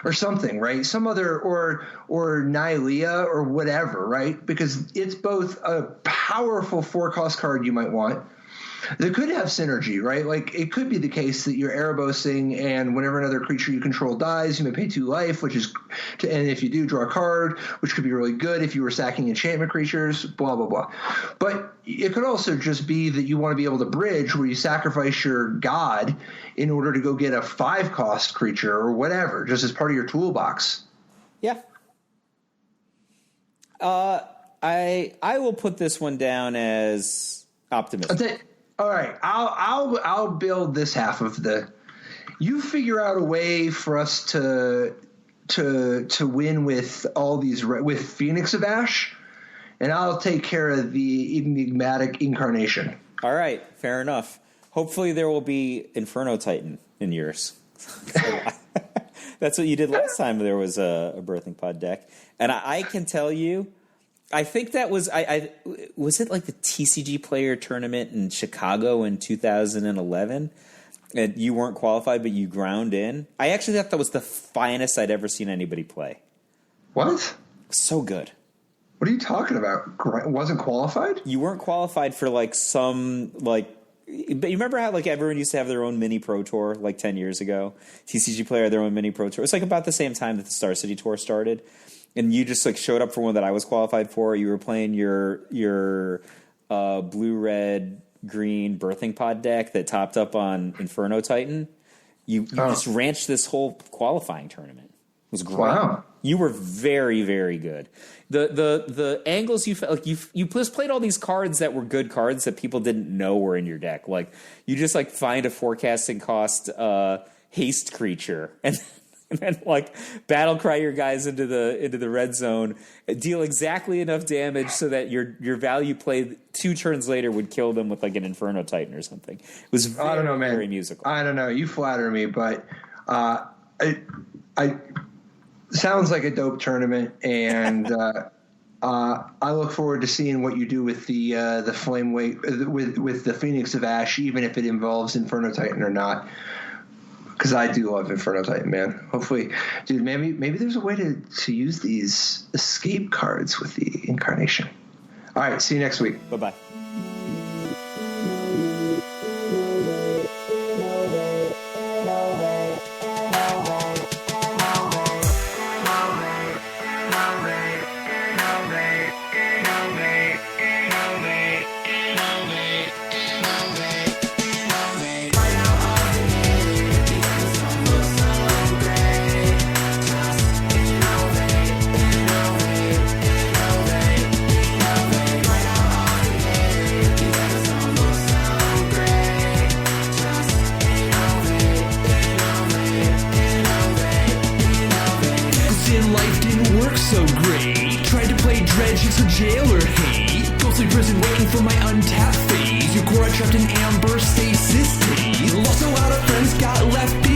Or something, right? Some other, or Nylea or whatever, right? Because it's both a powerful 4-cost card you might want. That could have synergy, right? Like, it could be the case that you're Erebosing, and whenever another creature you control dies, you may pay 2 life, and if you do, draw a card, which could be really good if you were sacking enchantment creatures, blah, blah, blah. But it could also just be that you want to be able to bridge where you sacrifice your god in order to go get a 5-cost creature or whatever, just as part of your toolbox. Yeah. I will put this one down as optimistic. All right, I'll build this half of the. You figure out a way for us to win with all these with Phoenix of Ash, and I'll take care of the Enigmatic Incarnation. All right, fair enough. Hopefully, there will be Inferno Titan in yours. That's what you did last time. There was a Birthing Pod deck, and I can tell you. I think that was was it like the TCG Player Tournament in Chicago in 2011, and you weren't qualified, but you ground in. I actually thought that was the finest I'd ever seen anybody play. What? So good. What are you talking about? Wasn't qualified? You weren't qualified for like some like. But you remember how like everyone used to have their own mini pro tour like 10 years ago? TCG Player had their own mini pro tour. It's like about the same time that the Star City tour started, and you just like showed up for one that I was qualified for. You were playing your blue, red, green birthing pod deck that topped up on Inferno Titan. You just ranched this whole qualifying tournament. It was great. Wow. You were very, very good. The angles you felt like you just played all these cards that were good cards that people didn't know were in your deck. Like you just like find a forecasting cost haste creature and then like battle cry your guys into the red zone, deal exactly enough damage so that your value played 2 turns later would kill them with like an Inferno Titan or something. It was very, I don't know, man. Very musical. I don't know. You flatter me, but I sounds like a dope tournament, and I look forward to seeing what you do with the flame weight with the Phoenix of Ash, even if it involves Inferno Titan or not. Because I do love Inferno Titan, man. Hopefully, dude, maybe there's a way to use these escape cards with the incarnation. All right, see you next week. Bye-bye. Jailer hate, ghostly prison waiting for my untapped phase. Your core trapped in amber stasis days. Lost a lot of friends, got left